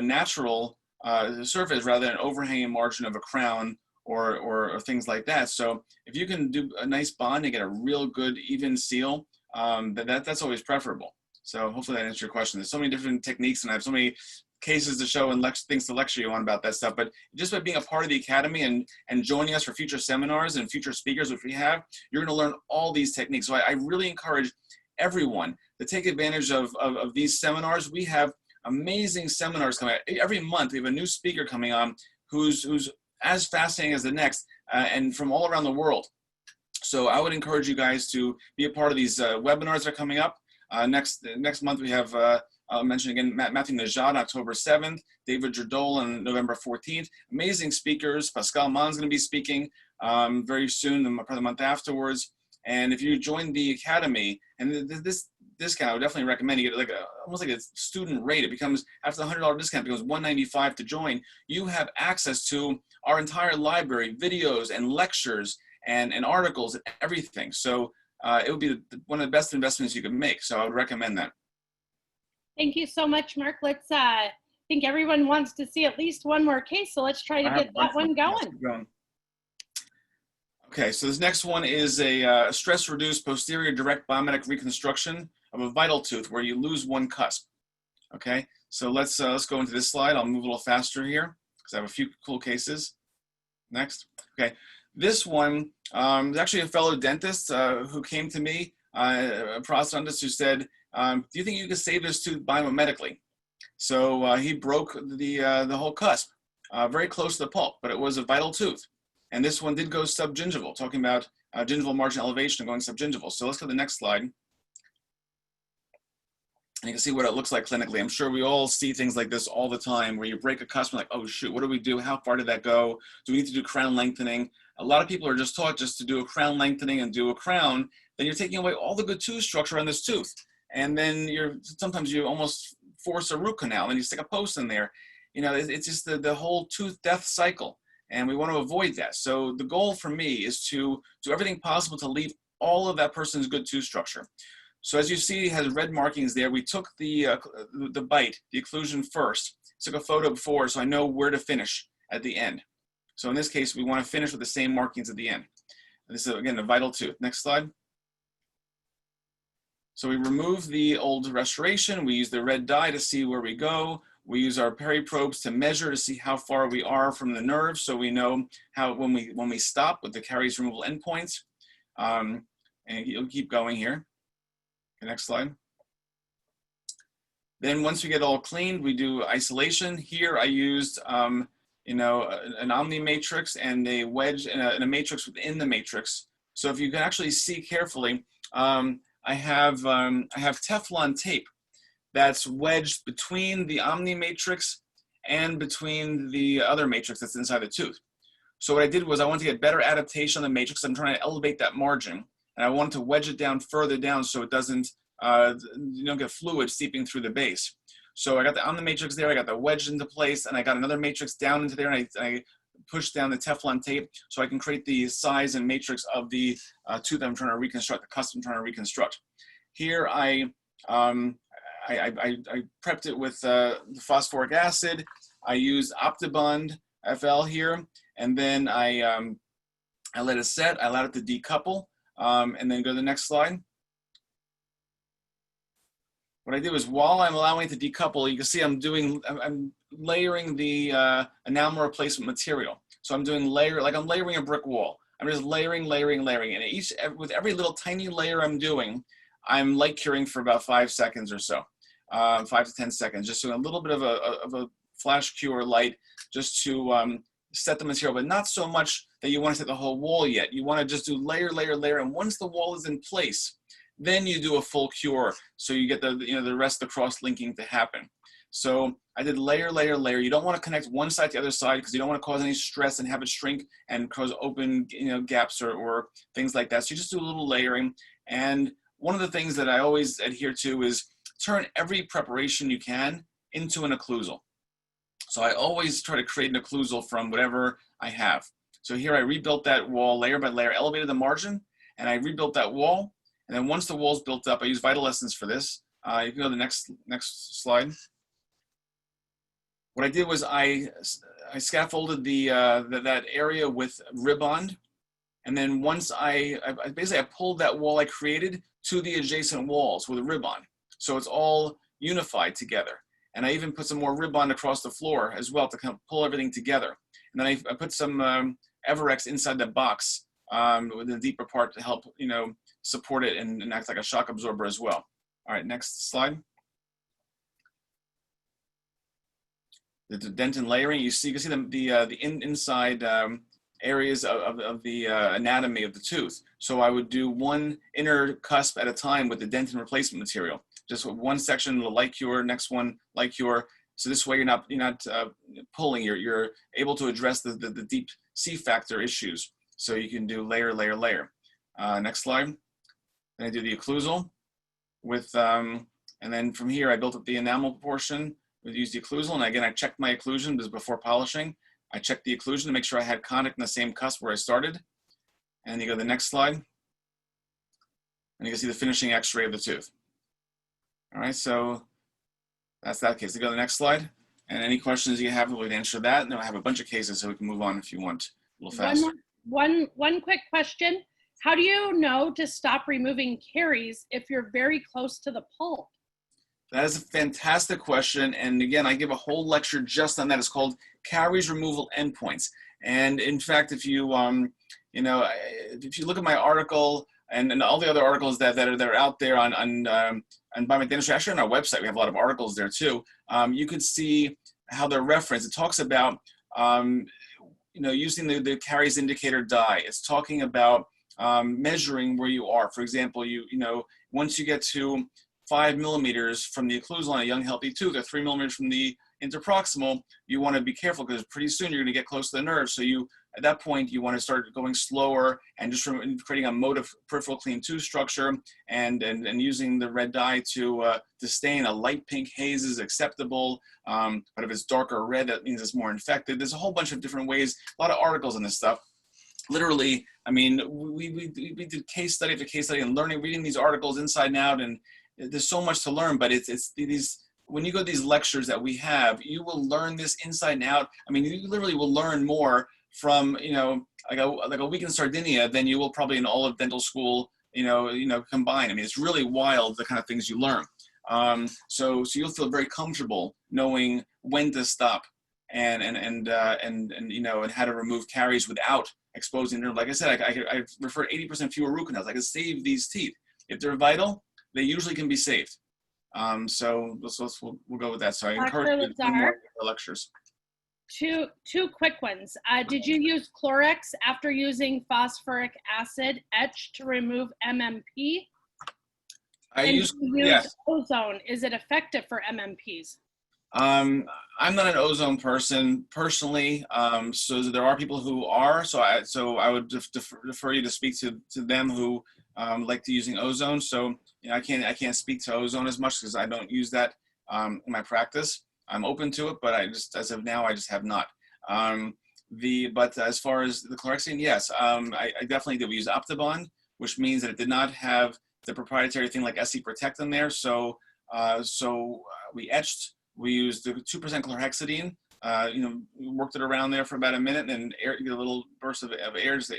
natural surface rather than an overhanging margin of a crown or things like that. So if you can do a nice bond and get a real good even seal, that's always preferable. So hopefully that answers your question. There's so many different techniques, and I have so many cases to show and things to lecture you on about that stuff. But just by being a part of the Academy and joining us for future seminars and future speakers, which we have, you're going to learn all these techniques. So I really encourage everyone to take advantage of these seminars. We have amazing seminars coming out. Every month we have a new speaker coming on who's as fascinating as the next, and from all around the world. So I would encourage you guys to be a part of these webinars that are coming up. Next month we have I'll mention again Matthew Najad, October 7th, David Jerdol on November 14th. Amazing speakers. Pascal Mann's going to be speaking very soon, probably the month afterwards. And if you join the Academy, and this discount, I would definitely recommend you get like almost like a student rate. It becomes, after the $100 discount, it becomes $195 to join. You have access to our entire library, videos and lectures and articles and everything. So it would be one of the best investments you could make. So I would recommend that. Thank you so much, Mark. Let's, I think everyone wants to see at least one more case, so let's try to get that one going. Okay, so this next one is a stress-reduced posterior direct biomimetic reconstruction of a vital tooth where you lose one cusp. Okay, so let's go into this slide. I'll move a little faster here because I have a few cool cases. Next. Okay, this one is actually a fellow dentist who came to me, a prosthodontist who said, do you think you could save this tooth biomimically? So he broke the whole cusp, very close to the pulp, but it was a vital tooth. And this one did go subgingival, talking about gingival margin elevation and going subgingival. So let's go to the next slide. And you can see what it looks like clinically. I'm sure we all see things like this all the time where you break a cusp and like, oh shoot, what do we do? How far did that go? Do we need to do crown lengthening? A lot of people are just taught just to do a crown lengthening and do a crown. Then you're taking away all the good tooth structure on this tooth. And then sometimes you almost force a root canal and you stick a post in there. You know, it's just the whole tooth death cycle. And we want to avoid that. So the goal for me is to do everything possible to leave all of that person's good tooth structure. So as you see, it has red markings there. We took the bite, the occlusion first. Took a photo before so I know where to finish at the end. So in this case, we want to finish with the same markings at the end. And this is, again, a vital tooth. Next slide. So we remove the old restoration. We use the red dye to see where we go. We use our peri-probes to measure to see how far we are from the nerve, so we know how when we stop with the caries removal endpoints. And you'll keep going here. Okay, next slide. Then once we get all cleaned, we do isolation. Here I used an Omni matrix and a wedge and a matrix within the matrix. So if you can actually see carefully, I have Teflon tape that's wedged between the Omni matrix and between the other matrix that's inside the tooth. So what I did was I wanted to get better adaptation on the matrix. I'm trying to elevate that margin, and I wanted to wedge it down further down so it doesn't, you don't get fluid seeping through the base. So I got the Omni matrix there, I got the wedge into place, and I got another matrix down into there, and I pushed down the Teflon tape so I can create the size and matrix of the tooth I'm trying to reconstruct, the cusp I'm trying to reconstruct. Here I prepped it with the phosphoric acid. I used Optibond FL here, and then I let it set. I allowed it to decouple, and then go to the next slide. What I did was, while I'm allowing it to decouple, you can see I'm layering the enamel replacement material. So I'm doing like I'm layering a brick wall. I'm just layering, and with every little tiny layer I'm doing, I'm light curing for about 5 seconds or so. 5 to 10 seconds, just doing a little bit of a flash cure light just to set the material, but not so much that you want to set the whole wall yet. You want to just do layer, and once the wall is in place, then you do a full cure, so you get the rest of the cross-linking to happen. So I did layer. You don't want to connect one side to the other side because you don't want to cause any stress and have it shrink and cause open gaps or things like that. So you just do a little layering. And one of the things that I always adhere to is turn every preparation you can into an occlusal. So I always try to create an occlusal from whatever I have. So here I rebuilt that wall layer by layer, elevated the margin, and I rebuilt that wall. And then once the wall's built up, I use Vital Essence for this. You can go to the next slide. What I did was I scaffolded that area with Ribond. And then once I pulled that wall I created to the adjacent walls with a Ribond. So it's all unified together. And I even put some more Ribond across the floor as well to kind of pull everything together. And then I put some Everex inside the box with the deeper part to help, support it and act like a shock absorber as well. All right, next slide. The dentin layering, you can see the inside areas of the anatomy of the tooth. So I would do one inner cusp at a time with the dentin replacement material. just one section, the light cure, next one, light cure. So this way you're not pulling, you're able to address the deep C factor issues. So you can do layer, layer, layer. Next slide. Then I do the occlusal with, and then from here I built up the enamel portion. We use the occlusal, and again I checked my occlusion. This is before polishing. I checked the occlusion to make sure I had contact in the same cusp where I started. And you go to the next slide, and you can see the finishing X-ray of the tooth. All right, so that's that case. You go to the next slide, and any questions you have, we'll answer that. And then I have a bunch of cases, so we can move on if you want a little faster. One quick question. How do you know to stop removing caries if you're very close to the pulp? That is a fantastic question. And again, I give a whole lecture just on that. It's called caries removal endpoints. And in fact, if you, if you look at my article and all the other articles that are out there on biomedical dentistry, actually on our website, we have a lot of articles there too. You could see how they're referenced. It talks about, using the caries indicator dye. It's talking about measuring where you are. For example, once you get to 5 millimeters from the occlusal on a young healthy tooth, or 3 millimeters from the interproximal, you want to be careful because pretty soon you're going to get close to the nerve. So at that point, you want to start going slower and just creating a mode of peripheral clean tooth structure and using the red dye to stain. A light pink haze is acceptable, but if it's darker red, that means it's more infected. There's a whole bunch of different ways, a lot of articles on this stuff. Literally, I mean, we did case study after case study and reading these articles inside and out, and there's so much to learn, but it's these, when you go to these lectures that we have, you will learn this inside and out. I mean, you literally will learn more from, like a week in Sardinia than you will probably in all of dental school, combined. I mean, it's really wild, the kind of things you learn. So you'll feel very comfortable knowing when to stop and how to remove caries without exposing nerve. Like I said, I refer 80% fewer root canals. I can save these teeth. If they're vital, they usually can be saved. So we'll go with that. So I encourage you to do more lectures. Two quick ones. Did you use Chlorix after using phosphoric acid etch to remove MMP? I use ozone. Is it effective for MMPs? I'm not an ozone person personally, so there are people who are. So I would defer you to speak to them who like to using ozone. So I can't speak to ozone as much because I don't use that in my practice. I'm open to it, but as of now I just have not. But as far as the chlorhexidine, yes, I definitely did. We use Optibond, which means that it did not have the proprietary thing like SC Protect in there. So we etched. We used the 2% chlorhexidine. We worked it around there for about a minute, and then get a little burst of air, just the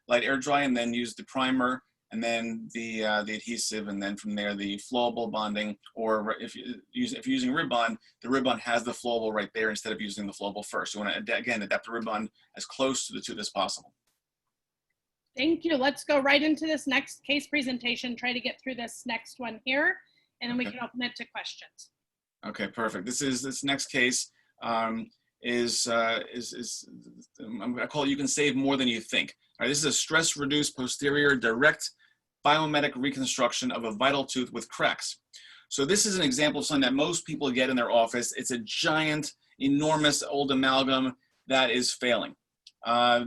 light air dry, and then use the primer, and then the adhesive, and then from there the flowable bonding. Or if you're using Rib-Bond, the Rib-Bond has the flowable right there instead of using the flowable first. You want to again adapt the Rib-Bond as close to the tooth as possible. Thank you. Let's go right into this next case presentation. Try to get through this next one here, and then we can open it to questions. Okay, perfect. This next case I call it "You Can Save More Than You Think." All right, this is a stress-reduced posterior direct biomimetic reconstruction of a vital tooth with cracks. So this is an example of something that most people get in their office. It's a giant, enormous old amalgam that is failing.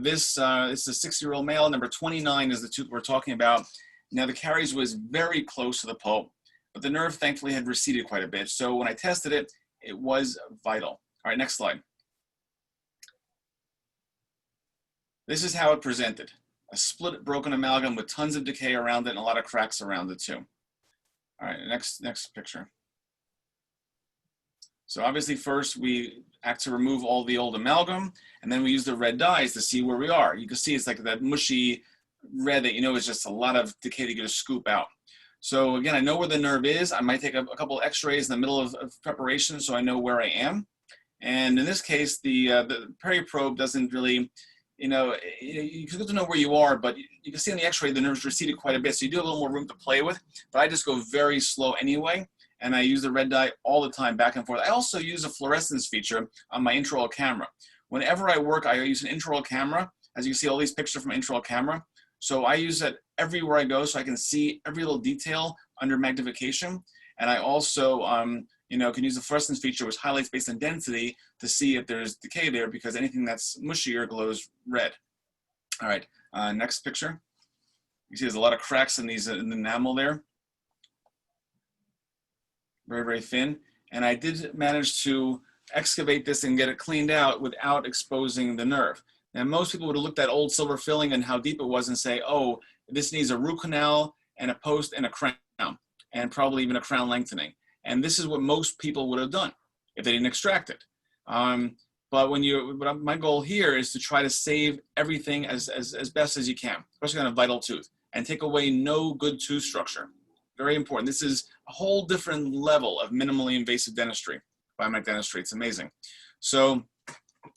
This is a 60-year-old male. Number 29 is the tooth we're talking about. Now the caries was very close to the pulp, but the nerve thankfully had receded quite a bit. So when I tested it, it was vital. All right, next slide. This is how it presented. A split, broken amalgam with tons of decay around it and a lot of cracks around it too. All right, next picture. So obviously first we act to remove all the old amalgam, and then we use the red dyes to see where we are. You can see it's like that mushy red that is just a lot of decay that you gotta scoop out. So again, I know where the nerve is. I might take a couple of x-rays in the middle of preparation so I know where I am. And in this case, the peri-probe doesn't really, you get to know where you are, but you can see on the x-ray the nerve's receded quite a bit, so you do have a little more room to play with. But I just go very slow anyway, and I use the red dye all the time, back and forth. I also use a fluorescence feature on my intraoral camera. Whenever I work, I use an intraoral camera. As you can see, all these pictures from intraoral camera. So I use it everywhere I go so I can see every little detail under magnification. And I also, can use the fluorescence feature, which highlights based on density to see if there's decay there, because anything that's mushier glows red. All right, next picture. You see there's a lot of cracks in these in the enamel there. Very, very thin. And I did manage to excavate this and get it cleaned out without exposing the nerve. Now, most people would have looked at old silver filling and how deep it was and say, oh, this needs a root canal and a post and a crown, and probably even a crown lengthening. And this is what most people would have done if they didn't extract it. But my goal here is to try to save everything as best as you can, especially on a vital tooth, and take away no good tooth structure. Very important. This is a whole different level of minimally invasive dentistry, biomedical dentistry. It's amazing. So,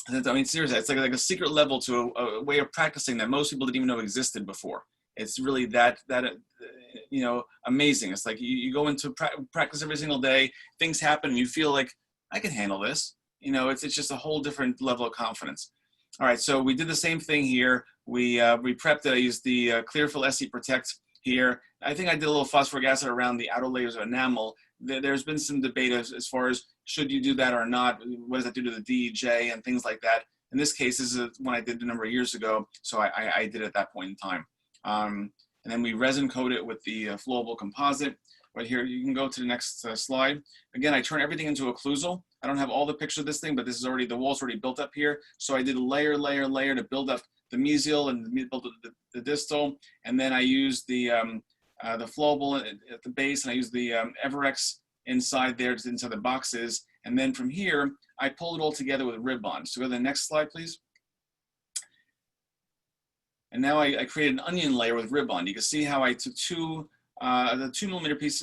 I mean, seriously, it's like a secret level to a way of practicing that most people didn't even know existed before. It's really that amazing. It's like you go into practice every single day, things happen, and you feel like, I can handle this. It's just a whole different level of confidence. All right, so we did the same thing here. We prepped it. I used the Clearfill SE Protect here. I think I did a little phosphoric acid around the outer layers of enamel. There's been some debate as far as should you do that or not. What does that do to the DEJ and things like that? In this case, this is one I did a number of years ago, so I did it at that point in time. And then we resin coat it with the flowable composite. Right here, you can go to the next slide. Again, I turn everything into occlusal. I don't have all the picture of this thing, but this is already, the wall's already built up here. So I did layer to build up the mesial and build up the distal. And then I used the flowable at the base, and I used the Everex inside there, inside the boxes. And then from here, I pulled it all together with Rib-Bond. So go to the next slide, please. And now I created an onion layer with Rib-Bond. You can see how I took the 2 millimeter pieces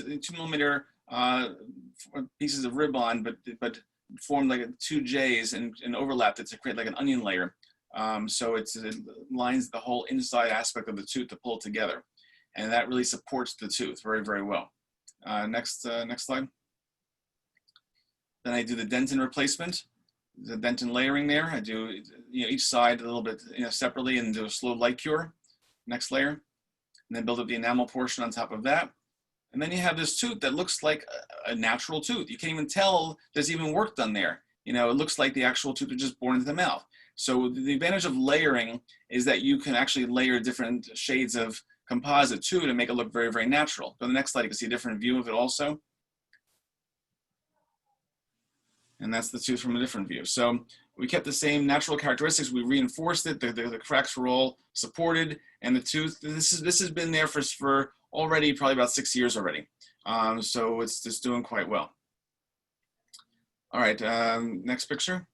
of Rib-Bond, but formed like 2 J's and overlapped it to create like an onion layer. So it lines the whole inside aspect of the tooth to pull it together. And that really supports the tooth very, very well. Next slide. Then I do the dentin replacement, the dentin layering there. I do each side a little bit separately and do a slow light cure. Next layer. And then build up the enamel portion on top of that. And then you have this tooth that looks like a natural tooth. You can't even tell there's even work done there. It looks like the actual tooth was just born into the mouth. So the advantage of layering is that you can actually layer different shades of composite too to make it look very, very natural. On the next slide, you can see a different view of it also. And that's the tooth from a different view. So we kept the same natural characteristics. We reinforced it. The cracks were all supported, and the tooth. This has been there for already probably about 6 years already. So it's just doing quite well. All right, next picture.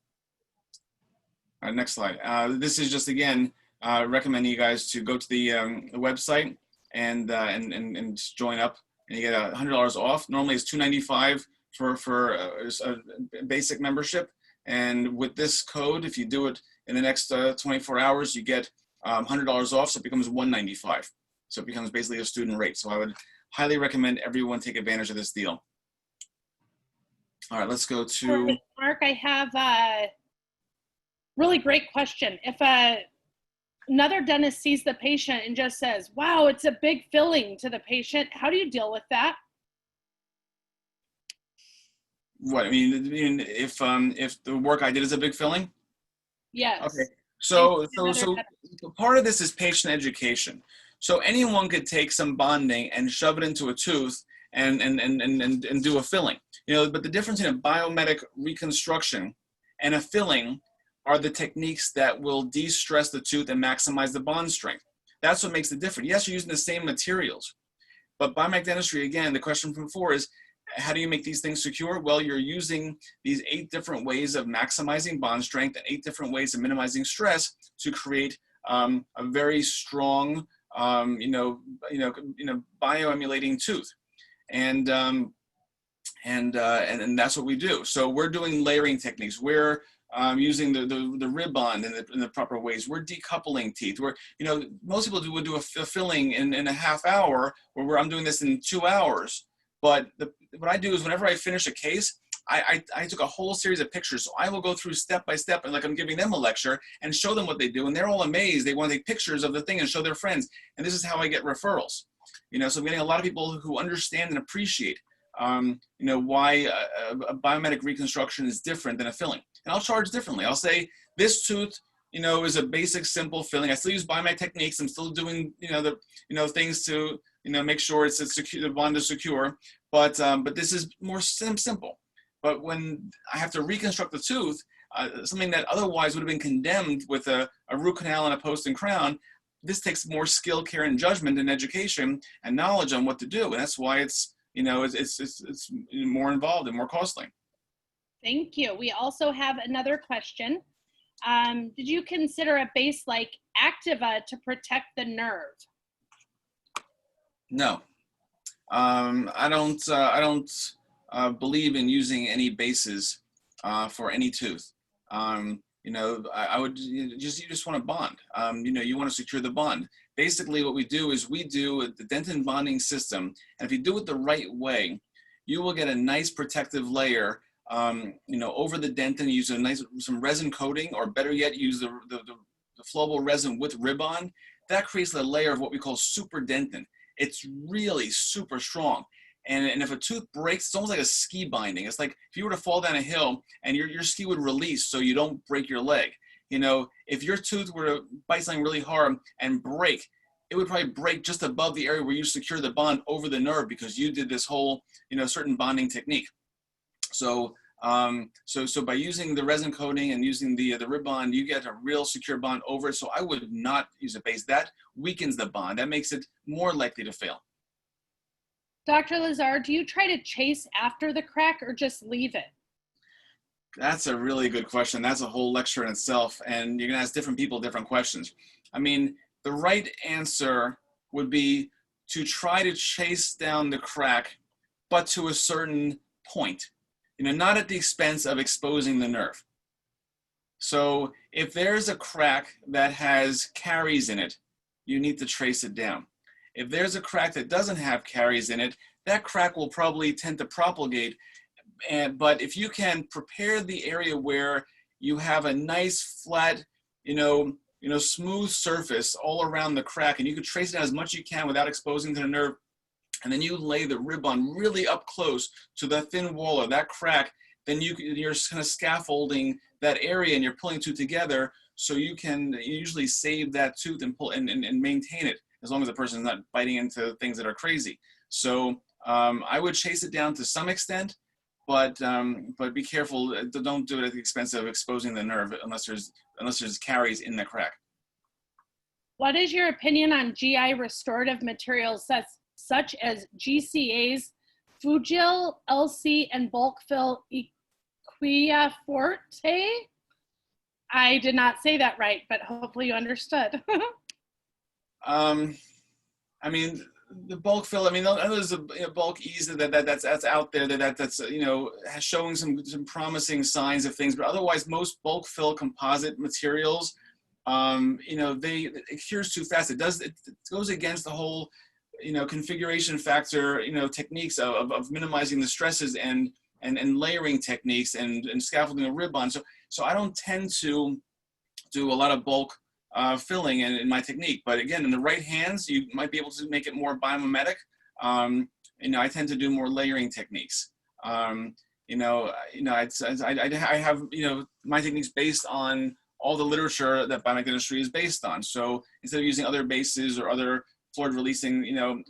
All right, next slide. This is just again recommending you guys to go to the website and join up, and you get $100 off. Normally it's $295 for a basic membership. And with this code, if you do it in the next 24 hours, you get $100 off, so it becomes $195. So it becomes basically a student rate. So I would highly recommend everyone take advantage of this deal. All right, let's go to... Mark, I have a really great question. If another dentist sees the patient and just says, wow, it's a big filling to the patient, how do you deal with that? What, I mean if the work I did is a big filling? Yes. Okay. So part of this is patient education. So anyone could take some bonding and shove it into a tooth and do a filling. But the difference in a biomedic reconstruction and a filling are the techniques that will de-stress the tooth and maximize the bond strength. That's what makes the difference. Yes, you're using the same materials, but biomedic dentistry, again, the question from before is, how do you make these things secure? Well, you're using these 8 different ways of maximizing bond strength and 8 different ways of minimizing stress to create a very strong, bioemulating tooth, and that's what we do. So we're doing layering techniques. We're using the Rib-Bond in the proper ways. We're decoupling teeth. Most people would do a filling in a half hour, where I'm doing this in 2 hours. But what I do is whenever I finish a case, I took a whole series of pictures. So I will go through step by step, and like I'm giving them a lecture, and show them what they do. And they're all amazed. They want to take pictures of the thing and show their friends. And this is how I get referrals. So I'm getting a lot of people who understand and appreciate why a biomimetic reconstruction is different than a filling. And I'll charge differently. I'll say this tooth, is a basic, simple filling. I still use biomimetic techniques. I'm still doing, things to, make sure it's secure, the bond is secure. But this is more simple. But when I have to reconstruct the tooth, something that otherwise would have been condemned with a root canal and a post and crown, this takes more skill, care, and judgment and education and knowledge on what to do. And that's why it's more involved and more costly. Thank you. We also have another question. Did you consider a base like Activa to protect the nerve? No, I don't believe in using any bases for any tooth. I would you just want to bond. You want to secure the bond. Basically, what we do is we do the dentin bonding system, and if you do it the right way, you will get a nice protective layer. Over the dentin, use some resin coating, or better yet, use the flowable resin with Ribond. That creates a layer of what we call super dentin. It's really super strong. And if a tooth breaks, it's almost like a ski binding. It's like if you were to fall down a hill and your ski would release so you don't break your leg. If your tooth were to bite something really hard and break, it would probably break just above the area where you secure the bond over the nerve because you did this whole, certain bonding technique. So by using the resin coating and using the Ribond, you get a real secure bond over it. So I would not use a base. That weakens the bond. That makes it more likely to fail. Dr. Lazar, do you try to chase after the crack or just leave it? That's a really good question. That's a whole lecture in itself, and you're gonna ask different people different questions. I mean, the right answer would be to try to chase down the crack, but to a certain point, not at the expense of exposing the nerve. So if there's a crack that has caries in it, you need to trace it down. If there's a crack that doesn't have caries in it, that crack will probably tend to propagate. But if you can prepare the area where you have a nice flat, smooth surface all around the crack, and you can trace it down as much as you can without exposing to the nerve, and then you lay the Ribond really up close to the thin wall of that crack, then you're kind of scaffolding that area and you're pulling two together so you can usually save that tooth and pull and maintain it, as long as the person is not biting into things that are crazy. So I would chase it down to some extent, but be careful. Don't do it at the expense of exposing the nerve unless there's caries in the crack. What is your opinion on GI restorative materials such as GCA's Fugil, LC, and bulk fill Equiaforte? I did not say that right, but hopefully you understood. I mean, the bulk fill. I mean, there's a bulk ease that's out there that's showing some promising signs of things. But otherwise, most bulk fill composite materials, it cures too fast. It goes against the whole, configuration factor, techniques of minimizing the stresses and layering techniques and scaffolding a Ribond. So I don't tend to do a lot of bulk filling in my technique, but again, in the right hands, you might be able to make it more biomimetic. I tend to do more layering techniques. I have my techniques based on all the literature that biomimetic dentistry is based on. So instead of using other bases or other fluoride releasing,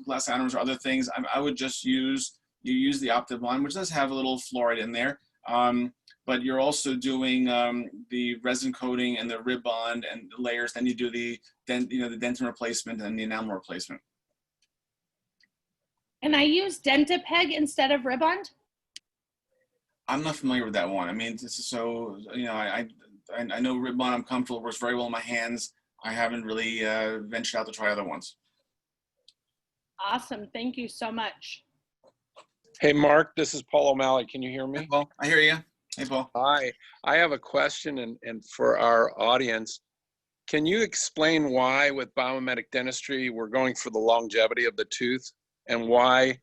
glass atoms or other things, I would just use the Optibond, which does have a little fluoride in there. But you're also doing the resin coating and the Ribond and the layers. Then you do the dentin replacement and the enamel replacement. And I use Dentapeg instead of Ribond? I'm not familiar with that one. I mean, I know Ribond, I'm comfortable, works very well in my hands. I haven't really ventured out to try other ones. Awesome, thank you so much. Hey, Mark, this is Paul O'Malley. Can you hear me? Hey, Paul, I hear you. Hey, Paul. Hi, I have a question and for our audience, can you explain why with biomimetic dentistry, we're going for the longevity of the tooth and why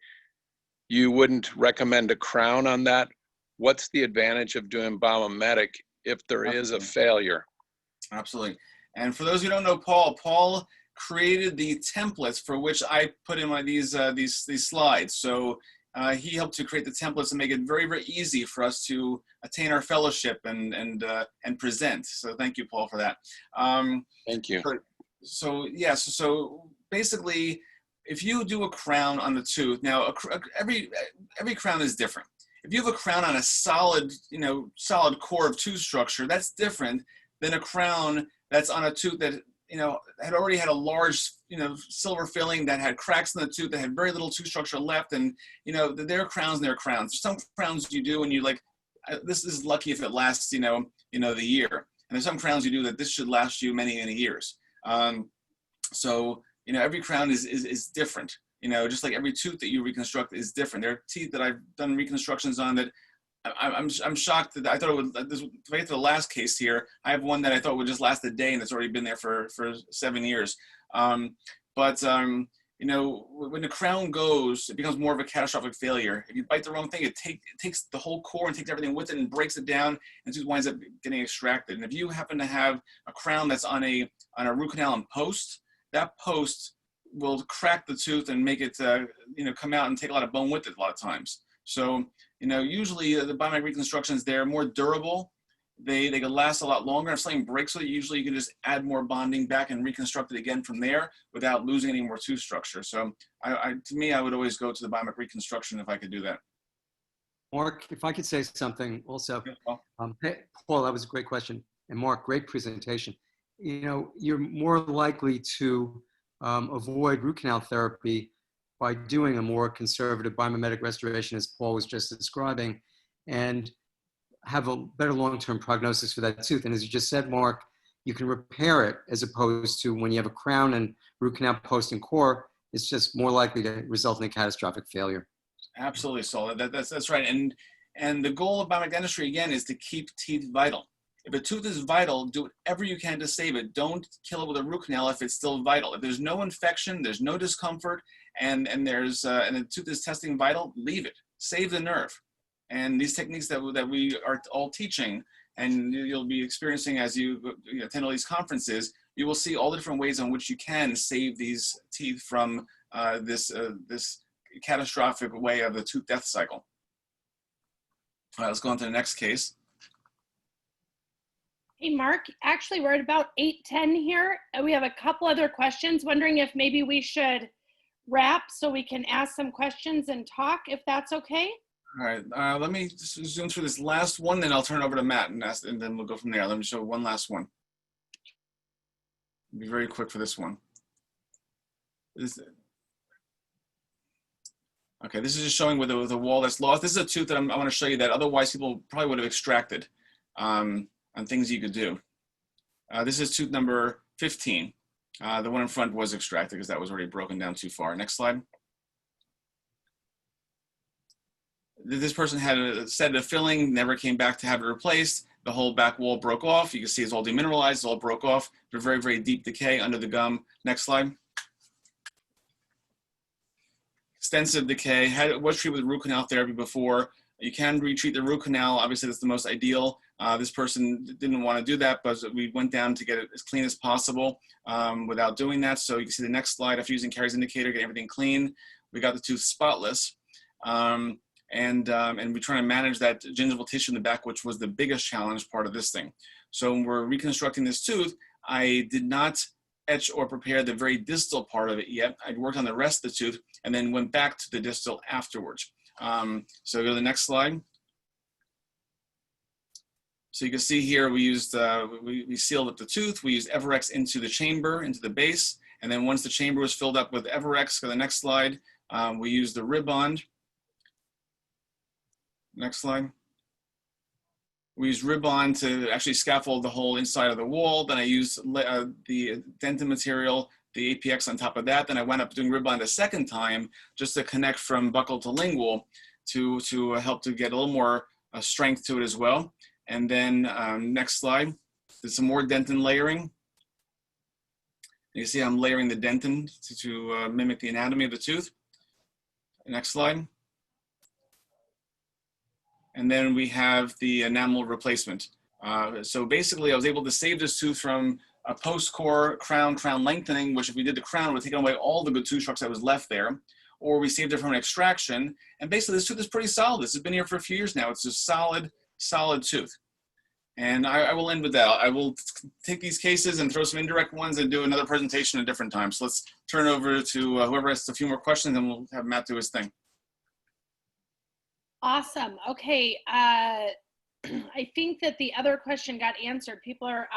you wouldn't recommend a crown on that? What's the advantage of doing biomimetic if there is a failure? Absolutely. And for those who don't know Paul created the templates for which I put in these slides. So he helped to create the templates and make it very, very easy for us to attain our fellowship and present. So thank you, Paul, for that. Thank you. So yes, so basically, if you do a crown on the tooth, now every crown is different. If you have a crown on a solid, solid core of tooth structure, that's different than a crown that's on a tooth that, had already had a large, silver filling, that had cracks in the tooth, that had very little tooth structure left. And, there are crowns and there are crowns. There's some crowns you do and you like, this is lucky if it lasts, the year. And there's some crowns you do that this should last you many, many years. So, every crown is different. Just like every tooth that you reconstruct is different. There are teeth that I've done reconstructions on that I'm shocked that I thought it would, to get to the last case here, I have one that I thought would just last a day and it's already been there for 7 years. When the crown goes, it becomes more of a catastrophic failure. If you bite the wrong thing, it takes the whole core and takes everything with it and breaks it down, and it winds up getting extracted. And if you happen to have a crown that's on a root canal and post, that post will crack the tooth and make it come out and take a lot of bone with it a lot of times. So usually the biomedical reconstructions, they're more durable. They can last a lot longer. If something breaks with it, usually you can just add more bonding back and reconstruct it again from there without losing any more tooth structure. So to me, I would always go to the biomedical reconstruction if I could do that. Mark, if I could say something also. Yeah, Paul. Hey, Paul, that was a great question. And Mark, great presentation. You're more likely to avoid root canal therapy by doing a more conservative biomimetic restoration, as Paul was just describing, and have a better long-term prognosis for that tooth. And as you just said, Mark, you can repair it, as opposed to when you have a crown and root canal post and core, it's just more likely to result in a catastrophic failure. Absolutely, Saul. That's right. And the goal of biomedical dentistry, again, is to keep teeth vital. If a tooth is vital, do whatever you can to save it. Don't kill it with a root canal if it's still vital. If there's no infection, there's no discomfort, and the tooth is testing vital, leave it. Save the nerve. And these techniques that we are all teaching, and you'll be experiencing as you attend all these conferences, you will see all the different ways in which you can save these teeth from this catastrophic way of the tooth death cycle. All right, let's go on to the next case. Hey, Mark, actually, we're at about 8:10 here. We have a couple other questions, wondering if maybe we should wrap so we can ask some questions and talk, if that's okay. All right, let me just zoom through this last one, then I'll turn it over to Matt, and then we'll go from there. Let me show one last one. Be very quick for this one. Okay, this is just showing with the wall that's lost. This is a tooth that I want to show you that otherwise people probably would have extracted on things you could do. This is tooth number 15. The one in front was extracted because that was already broken down too far. Next slide. This person had a set of filling, never came back to have it replaced. The whole back wall broke off. You can see it's all demineralized, it's all broke off. There's very, very deep decay under the gum. Next slide. Extensive decay, was treated with root canal therapy before. You can retreat the root canal. Obviously, that's the most ideal. This person didn't want to do that, but we went down to get it as clean as possible without doing that. So you can see the next slide, after using Carrie's indicator, get everything clean. We got the tooth spotless. And we're trying to manage that gingival tissue in the back, which was the biggest challenge part of this thing. So when we're reconstructing this tooth, I did not etch or prepare the very distal part of it yet. I'd worked on the rest of the tooth and then went back to the distal afterwards. So go to the next slide. So you can see here we used, we sealed up the tooth. We used Everex into the chamber, into the base. And then once the chamber was filled up with Everex, go to the next slide, we used the Ribond. Next slide. We used Ribond to actually scaffold the whole inside of the wall. Then I used the dentin material, the APX on top of that. Then I went up doing Ribond a second time just to connect from buccal to lingual to help to get a little more strength to it as well. And then next slide, there's some more dentin layering. You see I'm layering the dentin to mimic the anatomy of the tooth. Next slide. And then we have the enamel replacement. So basically I was able to save this tooth from a post-core crown lengthening, which if we did the crown, would have taken away all the good tooth structure that was left there. or we saved it from an extraction. And basically this tooth is pretty solid. This has been here for a few years now. It's a solid tooth. And I will end with that. I will take these cases and throw some indirect ones and do another presentation at a different time. So let's turn over to whoever has a few more questions, and we'll have Matt do his thing. Awesome. Okay. I think that the other question got answered. People are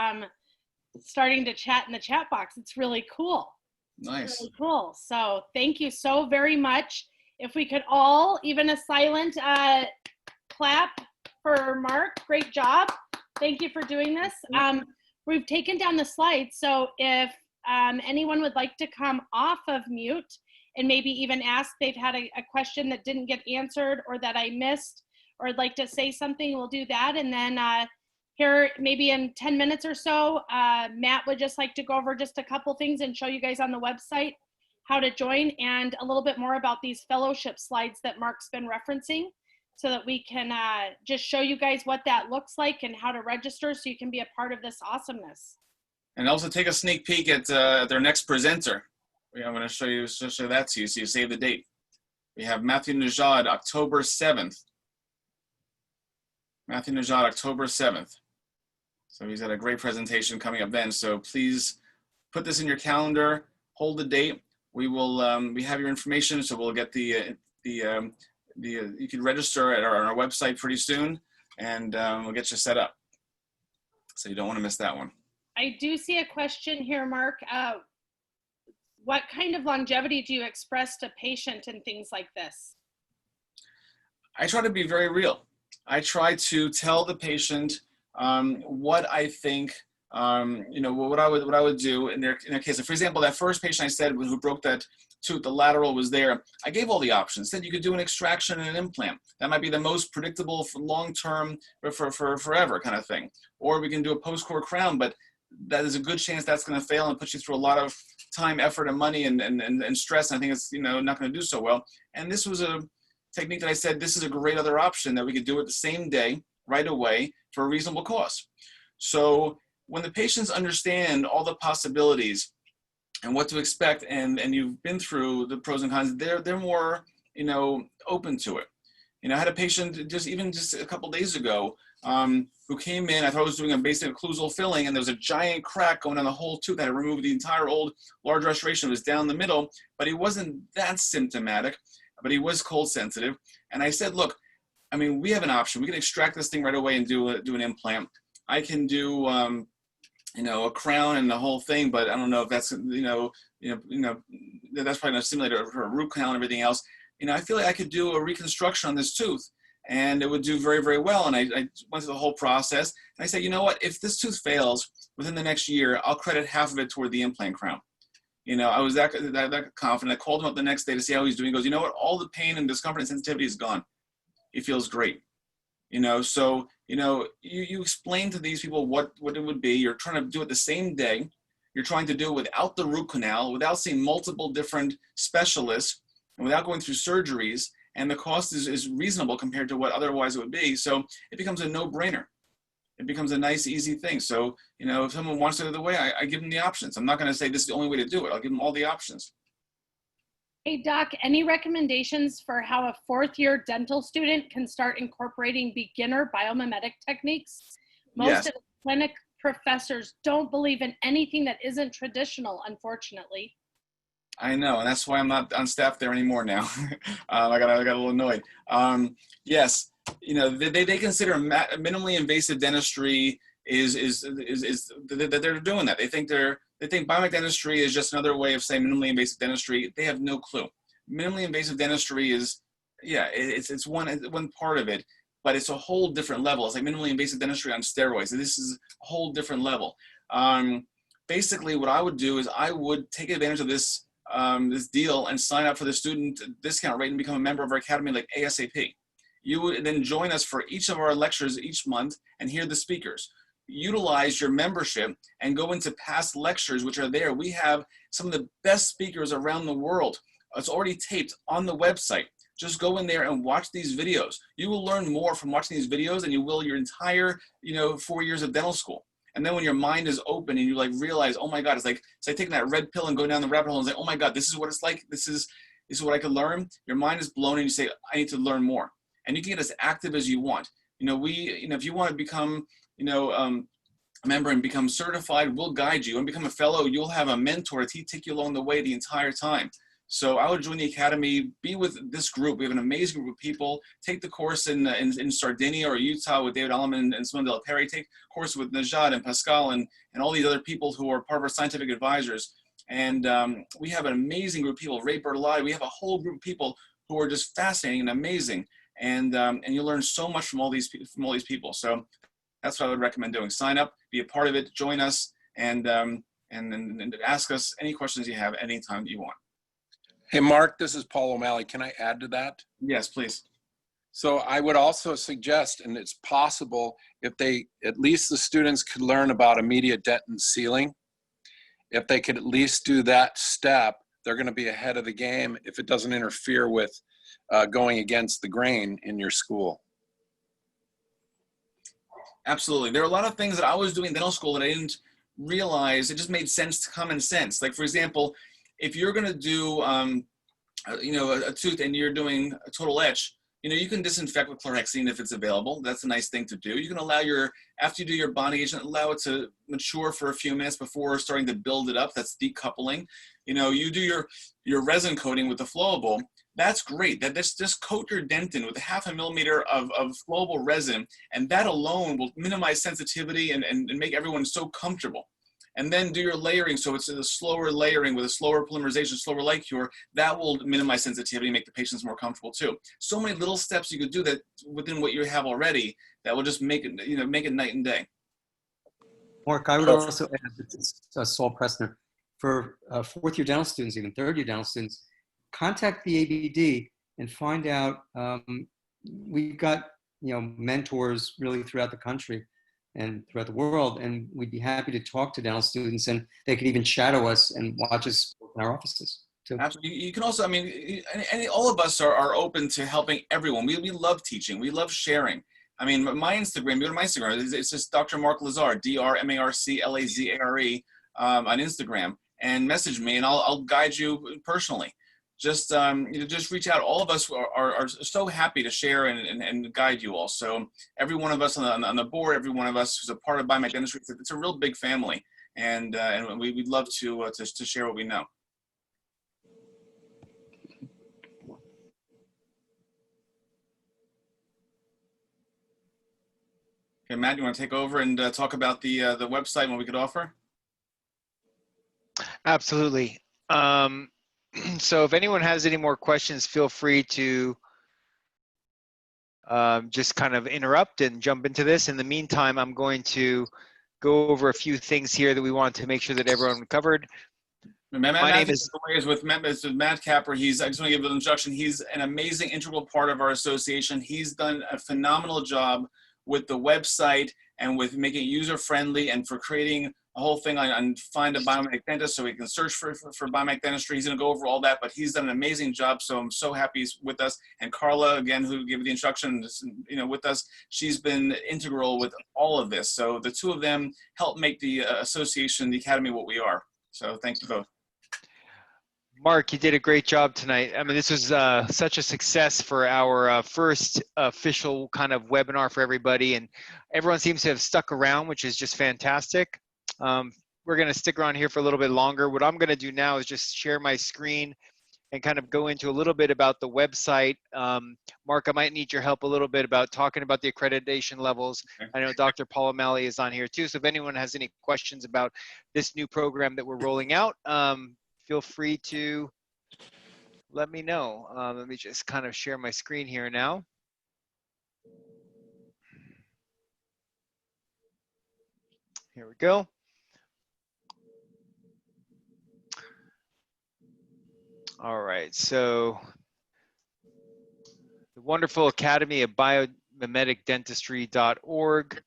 starting to chat in the chat box. It's really cool. Nice. Really cool. So thank you so very much. If we could all, even a silent clap for Mark. Great job. Thank you for doing this. We've taken down the slides. So if anyone would like to come off of mute and maybe even ask, they've had a question that didn't get answered or that I missed, or would like to say something, we'll do that. And then here, maybe in 10 minutes or so, Matt would just like to go over just a couple things and show you guys on the website how to join, and a little bit more about these fellowship slides that Mark's been referencing, so that we can just show you guys what that looks like and how to register so you can be a part of this awesomeness. And also take a sneak peek at their next presenter. I'm going to show that to you so you save the date. We have Matthew Najad, October 7th. Matthew Najad, October 7th. So he's got a great presentation coming up then. So please put this in your calendar, hold the date. We will, we have your information, so we'll get you can register at our website pretty soon, and we'll get you set up. So you don't want to miss that one. I do see a question here, Mark. What kind of longevity do you express to patient and things like this? I try to be very real. I try to tell the patient what I think, what I would do in their case. So for example, that first patient I said who broke that tooth, the lateral was there. I gave all the options. Said you could do an extraction and an implant. That might be the most predictable for long-term, for forever kind of thing. Or we can do a post-core crown, but that is a good chance that's going to fail and put you through a lot of time, effort, and money and stress. And I think it's not going to do so well. And this was a technique that I said, this is a great other option that we could do it the same day, right away, for a reasonable cost. So when the patients understand all the possibilities and what to expect, and you've been through the pros and cons, they're more open to it. I had a patient just a couple days ago who came in. I thought I was doing a basic occlusal filling, and there was a giant crack going down the whole tooth. I had to remove the entire old large restoration. It was down the middle, but he wasn't that symptomatic, but he was cold sensitive. And I said, look, we have an option. We can extract this thing right away and do an implant. I can do a crown and the whole thing, but I don't know if that's that's probably not stimulated for a root canal and everything else. I feel like I could do a reconstruction on this tooth, and it would do very, very well. And I went through the whole process. And I said, you know what? If this tooth fails within the next year, I'll credit half of it toward the implant crown. I was that confident. I called him up the next day to see how he's doing. He goes, you know what? All the pain and discomfort and sensitivity is gone. He feels great. So you explain to these people what it would be. You're trying to do it the same day. You're trying to do it without the root canal, without seeing multiple different specialists, and without going through surgeries. And the cost is reasonable compared to what otherwise it would be. So it becomes a no-brainer. It becomes a nice, easy thing. So, if someone wants it the way, I give them the options. I'm not going to say this is the only way to do it. I'll give them all the options. Hey, Doc, any recommendations for how a fourth-year dental student can start incorporating beginner biomimetic techniques? Most of the clinic professors don't believe in anything that isn't traditional, unfortunately. I know, and that's why I'm not on staff there anymore now. I got a little annoyed. Yes, they consider minimally invasive dentistry is they're doing that. They think biomedical dentistry is just another way of saying minimally invasive dentistry. They have no clue. Minimally invasive dentistry is, it's one part of it, but it's a whole different level. It's like minimally invasive dentistry on steroids. This is a whole different level. Basically, what I would do is I would take advantage of this deal and sign up for the student discount rate and become a member of our academy like ASAP. You would then join us for each of our lectures each month and hear the speakers. Utilize your membership and go into past lectures which are there. We have some of the best speakers around the world. It's already taped on the website. Just go in there and watch these videos. You will learn more from watching these videos than you will your entire 4 years of dental school. And then when your mind is open and you realize, oh my God, it's like taking that red pill and going down the rabbit hole and say, oh my God, this is what it's like. This is This is what I could learn. Your mind is blown and you say, I need to learn more. And you can get as active as you want. If you want to become, a member and become certified, we'll guide you. And become a fellow, you'll have a mentor to take you along the way the entire time. So I would join the Academy, be with this group. We have an amazing group of people. Take the course in Sardinia or Utah with David Alleman and Simone Del Perry. Take the course with Najat and Pascal and all these other people who are part of our scientific advisors. And we have an amazing group of people, Ray Bertolotti. We have a whole group of people who are just fascinating and amazing. And you'll learn so much from all these people. So that's what I would recommend doing. Sign up, be a part of it, join us, and ask us any questions you have anytime you want. Hey, Mark, this is Paul O'Malley. Can I add to that? Yes, please. So I would also suggest, and it's possible, if at least the students could learn about immediate dent and sealing, if they could at least do that step, they're going to be ahead of the game if it doesn't interfere with going against the grain in your school. Absolutely. There are a lot of things that I was doing in dental school that I didn't realize. It just made sense to common sense. Like, for example, if you're going to do, a tooth and you're doing a total etch, you can disinfect with chlorhexidine if it's available. That's a nice thing to do. You can allow after you do your bonding agent, allow it to mature for a few minutes before starting to build it up. That's decoupling. You do your resin coating with the flowable. That's great. Just coat your dentin with 0.5 millimeter of flowable resin, and that alone will minimize sensitivity and make everyone so comfortable. And then do your layering, so it's a slower layering with a slower polymerization, slower light cure. That will minimize sensitivity, make the patients more comfortable too. So many little steps you could do that within what you have already that will just make it, make it night and day. Mark, I would also add, Saul Pressner, for fourth-year dental students, even third-year dental students, contact the ABD and find out. We've got mentors really throughout the country and throughout the world, and we'd be happy to talk to dental students, and they could even shadow us and watch us in our offices too. Absolutely. You can also, all of us are open to helping everyone. We love teaching. We love sharing. My Instagram, go to my Instagram. It's just Dr. Mark Lazar, DrMarcLazare on Instagram, and message me, and I'll guide you personally. Just reach out. All of us are so happy to share and guide you all. So every one of us on the board, every one of us who's a part of Biomech Dentistry, it's a real big family, and we'd love to share what we know. Okay, Matt, you want to take over and talk about the website and what we could offer? Absolutely. So if anyone has any more questions, feel free to just kind of interrupt and jump into this. In the meantime, I'm going to go over a few things here that we want to make sure that everyone covered. My name is with Matt Capper. I just want to give an introduction. He's an amazing integral part of our association. He's done a phenomenal job with the website and with making it user-friendly and for creating a whole thing on Find a Biomech Dentist so we can search for Biomech Dentistry. He's going to go over all that, but he's done an amazing job, so I'm so happy he's with us. And Carla, again, who gave the instruction, with us, she's been integral with all of this. So the two of them help make the association, the Academy, what we are. So thank you both. Mark, you did a great job tonight. This was such a success for our first official kind of webinar for everybody, and everyone seems to have stuck around, which is just fantastic. We're going to stick around here for a little bit longer. What I'm going to do now is just share my screen and kind of go into a little bit about the website. Mark, I might need your help a little bit about talking about the accreditation levels. I know Dr. Paul O'Malley is on here too, so if anyone has any questions about this new program that we're rolling out, feel free to let me know. Let me just kind of share my screen here now. Here we go. All right, so the wonderful Academy of Biomimeticsdentistry.org.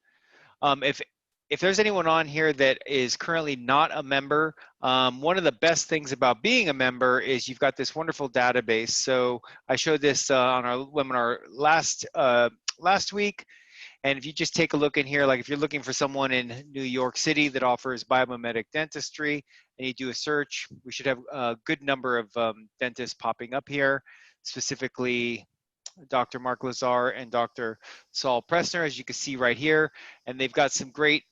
If there's anyone on here that is currently not a member, one of the best things about being a member is you've got this wonderful database. So I showed this on our webinar last week. And if you just take a look in here, like if you're looking for someone in New York City that offers biomimetic dentistry and you do a search, we should have a good number of dentists popping up here, specifically Dr. Mark Lazar and Dr. Saul Pressner, as you can see right here. And they've got some great,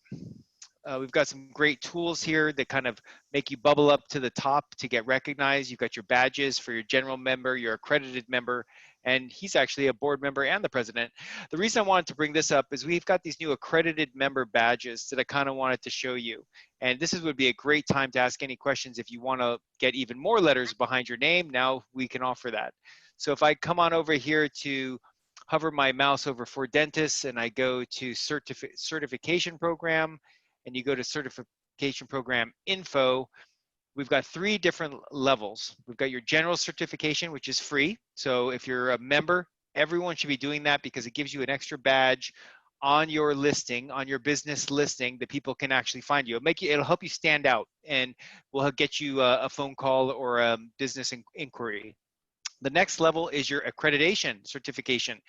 we've got some great tools here that kind of make you bubble up to the top to get recognized. You've got your badges for your general member, your accredited member, and he's actually a board member and the president. The reason I wanted to bring this up is we've got these new accredited member badges that I kind of wanted to show you. And this would be a great time to ask any questions. If you want to get even more letters behind your name, now we can offer that. So if I come on over here to hover my mouse over for dentists and I go to certification program, and you go to certification program info, we've got 3 different levels. We've got your general certification, which is free. So if you're a member, everyone should be doing that because it gives you an extra badge on your listing, on your business listing, that people can actually find you. It'll help you stand out, and will get you a phone call or a business inquiry. The next level is your accreditation certification.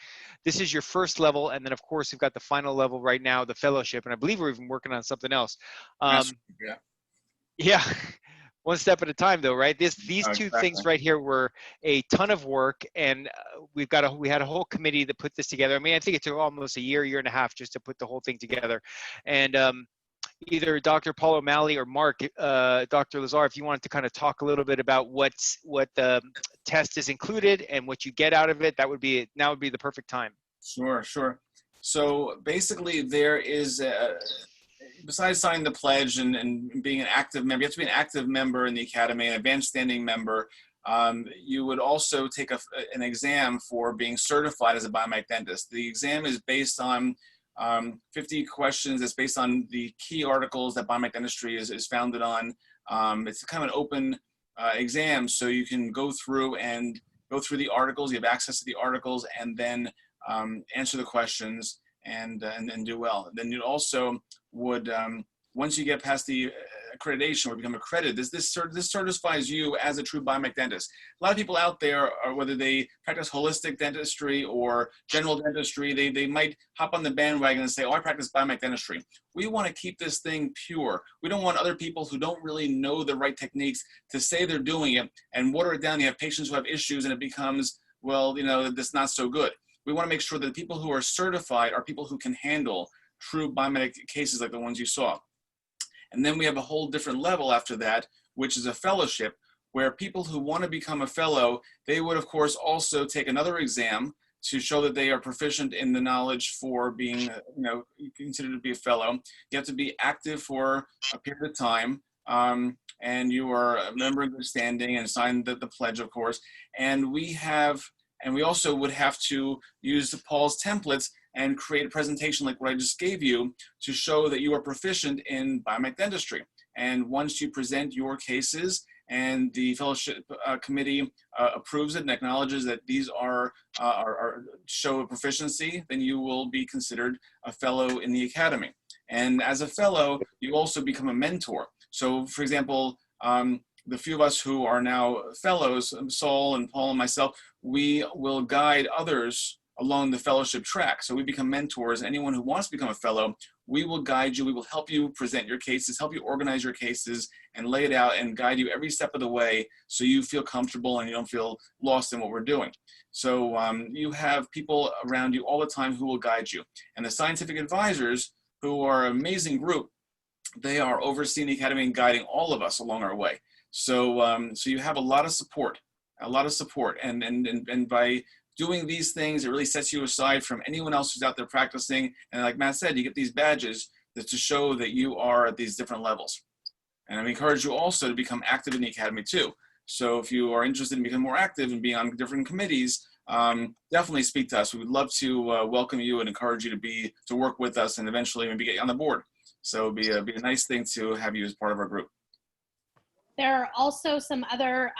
This is your first level, and then of course we've got the final level right now, the fellowship, and I believe we're even working on something else. Yeah, one step at a time though, right? These two things right here were a ton of work, and we had a whole committee that put this together. I mean, I think it took almost a year and a half just to put the whole thing together. And either Dr. Paul O'Malley or Mark, Dr. Lazar, if you wanted to kind of talk a little bit about what the test is included and what you get out of it, now would be the perfect time. Sure. So basically there is, besides signing the pledge and being an active member, you have to be an active member in the Academy, an advanced standing member. You would also take an exam for being certified as a biomedic dentist. The exam is based on 50 questions. It's based on the key articles that biomedic dentistry is founded on. It's kind of an open exam, so you can go through the articles. You have access to the articles, and then answer the questions and do well. Then you also would, once you get past the accreditation or become accredited, this certifies you as a true biomedic dentist. A lot of people out there, whether they practice holistic dentistry or general dentistry, they might hop on the bandwagon and say, oh, I practice biomedic dentistry. We want to keep this thing pure. We don't want other people who don't really know the right techniques to say they're doing it and water it down. You have patients who have issues and it becomes, well, that's not so good. We want to make sure that the people who are certified are people who can handle true biomedic cases like the ones you saw. And then we have a whole different level after that, which is a fellowship, where people who want to become a fellow, they would of course also take another exam to show that they are proficient in the knowledge for being, considered to be a fellow. You have to be active for a period of time, and you are a member in good standing and sign the pledge, of course. And we also would have to use Paul's templates and create a presentation like what I just gave you to show that you are proficient in biomedic dentistry. And once you present your cases and the fellowship committee approves it and acknowledges that these show a proficiency, then you will be considered a fellow in the Academy. And as a fellow, you also become a mentor. So for example, the few of us who are now fellows, Saul and Paul and myself, we will guide others along the fellowship track. So we become mentors. Anyone who wants to become a fellow, we will guide you. We will help you present your cases, help you organize your cases, and lay it out and guide you every step of the way so you feel comfortable and you don't feel lost in what we're doing. So you have people around you all the time who will guide you. And the scientific advisors, who are an amazing group, they are overseeing the Academy and guiding all of us along our way. So so you have a lot of support, and by doing these things, it really sets you aside from anyone else who's out there practicing. And like Matt said, you get these badges to show that you are at these different levels. And I encourage you also to become active in the Academy too. So if you are interested in becoming more active and being on different committees, definitely speak to us. We would love to welcome you and encourage you to work with us and eventually maybe get you on the board. So it'd be a nice thing to have you as part of our group. There are also some other,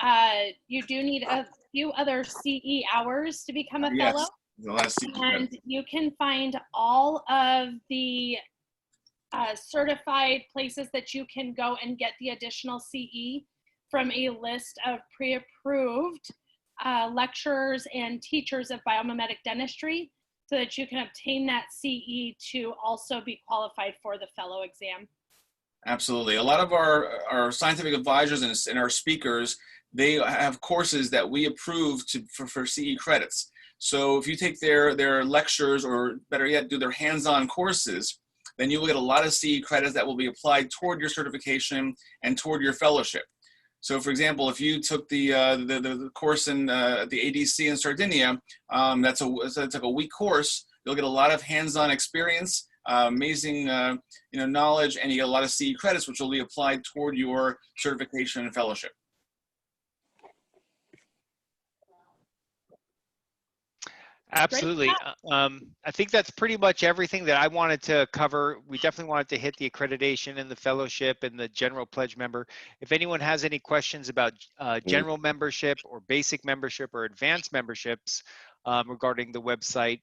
you do need a few other CE hours to become a fellow. And you can find all of the certified places that you can go and get the additional CE from a list of pre-approved lecturers and teachers of biomimetic dentistry. so that you can obtain that CE to also be qualified for the fellow exam. Absolutely. A lot of our scientific advisors and our speakers, they have courses that we approve for CE credits. So if you take their lectures, or better yet, do their hands-on courses, then you will get a lot of CE credits that will be applied toward your certification and toward your fellowship. So for example, if you took the course in the ADC in Sardinia, that's like a week course, you'll get a lot of hands-on experience, amazing knowledge, and you get a lot of CE credits, which will be applied toward your certification and fellowship. Absolutely. I think that's pretty much everything that I wanted to cover. We definitely wanted to hit the accreditation and the fellowship and the general pledge member. If anyone has any questions about general membership or basic membership or advanced memberships regarding the website,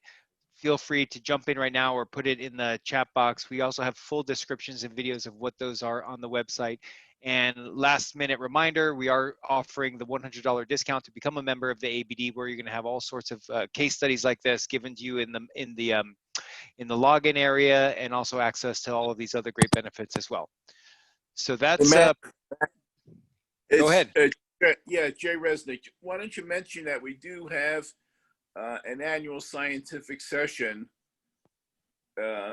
feel free to jump in right now or put it in the chat box. We also have full descriptions and videos of what those are on the website. And last minute reminder, we are offering the $100 discount to become a member of the ABD, where you're going to have all sorts of case studies like this given to you in the login area, and also access to all of these other great benefits as well. So that's Hey, Matt, go ahead. Yeah, Jay Resnick. Why don't you mention that we do have an annual scientific session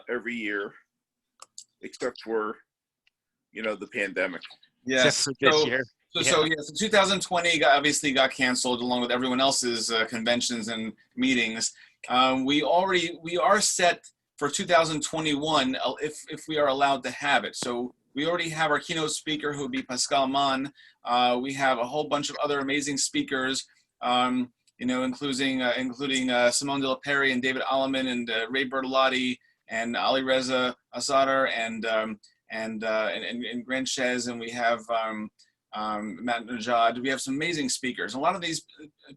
every year, except for the pandemic. Yes. Except for this year. So 2020 obviously got canceled along with everyone else's conventions and meetings. We are set for 2021 if we are allowed to have it. So we already have our keynote speaker, who would be Pascal Mann. We have a whole bunch of other amazing speakers, including Simone de la Perry and David Alleman and Ray Bertolotti and Ali Reza Assadar and Grant Chez, and we have Matt Najad. We have some amazing speakers. A lot of these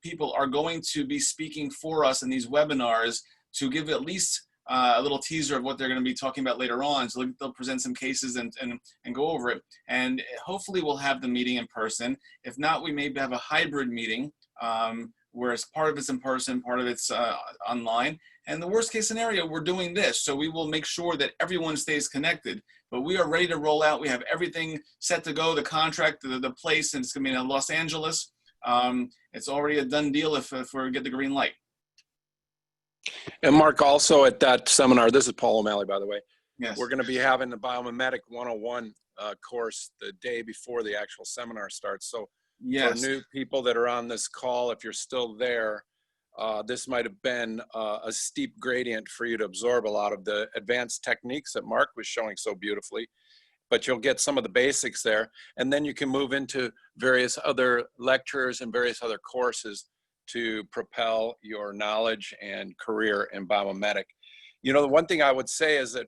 people are going to be speaking for us in these webinars to give at least a little teaser of what they're going to be talking about later on. So they'll present some cases and go over it. And hopefully we'll have the meeting in person. If not, we may have a hybrid meeting where part of it's in person, part of it's online. And the worst case scenario, we're doing this. So we will make sure that everyone stays connected. But we are ready to roll out. We have everything set to go, the contract, the place, and it's going to be in Los Angeles. It's already a done deal if we get the green light. And Mark, also at that seminar, this is Paul O'Malley, by the way. Yes. We're going to be having the Biomimetic 101 course the day before the actual seminar starts. So Yes. for new people that are on this call, if you're still there, this might have been a steep gradient for you to absorb a lot of the advanced techniques that Mark was showing so beautifully, but you'll get some of the basics there. And then you can move into various other lectures and various other courses to propel your knowledge and career in biomimetic. The one thing I would say is that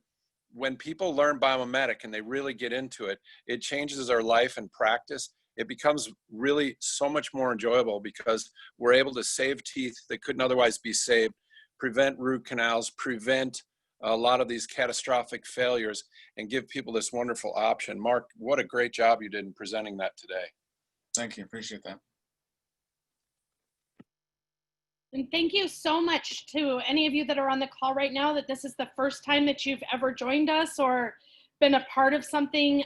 when people learn biomimetic and they really get into it, it changes their life and practice. It becomes really so much more enjoyable because we're able to save teeth that couldn't otherwise be saved, prevent root canals, prevent a lot of these catastrophic failures, and give people this wonderful option. Mark, what a great job you did in presenting that today. Thank you. Appreciate that. And thank you so much to any of you that are on the call right now, that this is the first time that you've ever joined us or been a part of something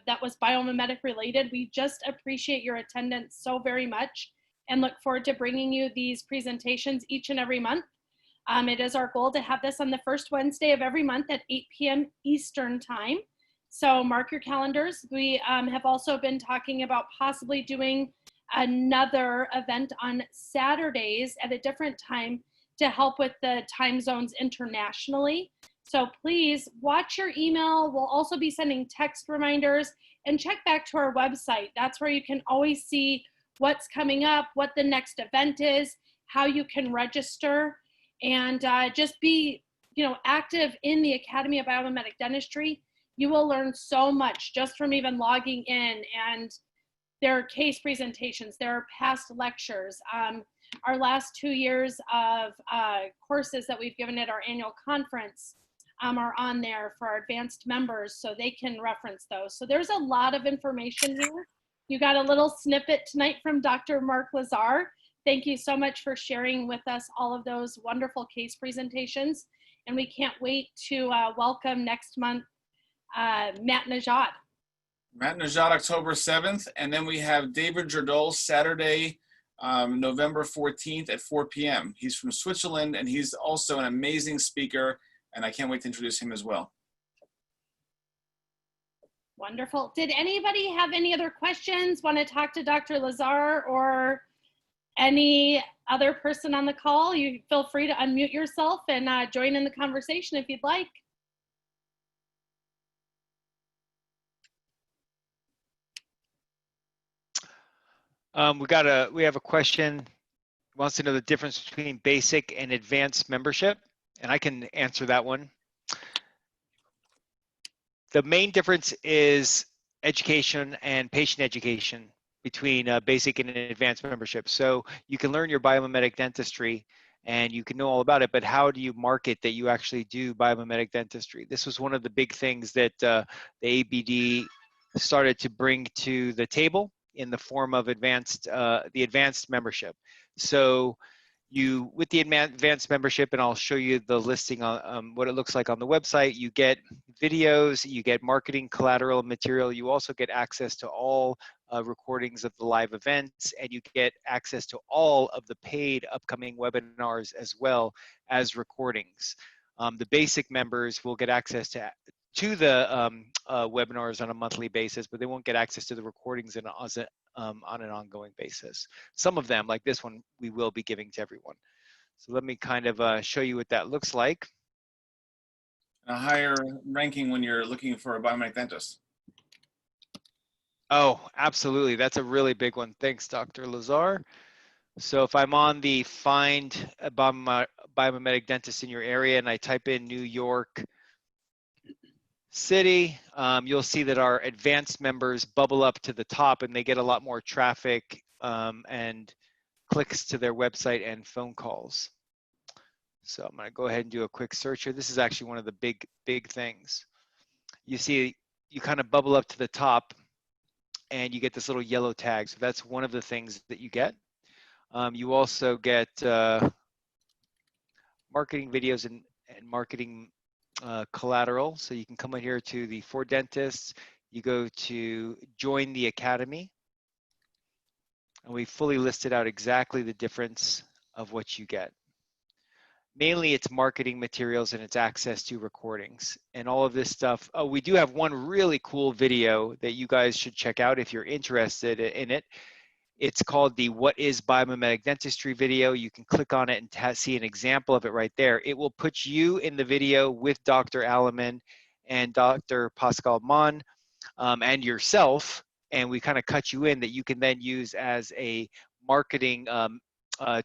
that was biomimetic related. We just appreciate your attendance so very much and look forward to bringing you these presentations each and every month. It is our goal to have this on the first Wednesday of every month at 8 p.m. Eastern time. So mark your calendars. We have also been talking about possibly doing another event on Saturdays at a different time to help with the time zones internationally. So please watch your email. We'll also be sending text reminders, and check back to our website. That's where you can always see what's coming up, what the next event is, how you can register, and just be active in the Academy of Biomimetic Dentistry. You will learn so much just from even logging in, and there are case presentations, there are past lectures. Our last 2 years of courses that we've given at our annual conference are on there for our advanced members, so they can reference those. So there's a lot of information here. You got a little snippet tonight from Dr. Mark Lazar thank you so much for sharing with us all of those wonderful case presentations. And we can't wait to welcome next month Matt Najad. Matt Najad, October 7th. And then we have David Jerdol, Saturday, November 14th at 4 p.m. He's from Switzerland, and he's also an amazing speaker, and I can't wait to introduce him as well. Wonderful. Did anybody have any other questions? Want to talk to Dr. Lazar or any other person on the call? You feel free to unmute yourself and join in the conversation if you'd like. We have a question. Wants to know the difference between basic and advanced membership, and I can answer that one. The main difference is education and patient education between basic and advanced membership. So you can learn your biomimetic dentistry and you can know all about it, but how do you market that you actually do biomimetic dentistry? This was one of the big things that the ABD started to bring to the table in the form of the advanced membership. So with the advanced membership, and I'll show you the listing on what it looks like on the website, you get videos, you get marketing collateral material, you also get access to all recordings of the live events, and you get access to all of the paid upcoming webinars as well as recordings. The basic members will get access to the webinars on a monthly basis, but they won't get access to the recordings on an ongoing basis. Some of them, like this one, we will be giving to everyone. So let me kind of show you what that looks like. A higher ranking when you're looking for a biomedic dentist. Oh, absolutely. That's a really big one. Thanks, Dr. Lazar. So if I'm on the find a biomedic dentist in your area and I type in New York City, you'll see that our advanced members bubble up to the top and they get a lot more traffic and clicks to their website and phone calls. So I'm going to go ahead and do a quick search here. This is actually one of the big things. You see, you kind of bubble up to the top and you get this little yellow tag. So that's one of the things that you get. You also get marketing videos and marketing collateral. So you can come in here to the For Dentists, you go to Join the Academy, and we fully listed out exactly the difference of what you get. Mainly it's marketing materials and it's access to recordings and all of this stuff. Oh, we do have one really cool video that you guys should check out if you're interested in it. It's called the What is Biomimetic Dentistry video. You can click on it and see an example of it right there. It will put you in the video with Dr. Alleman and Dr. Pascal Mon and yourself, and we kind of cut you in that you can then use as a marketing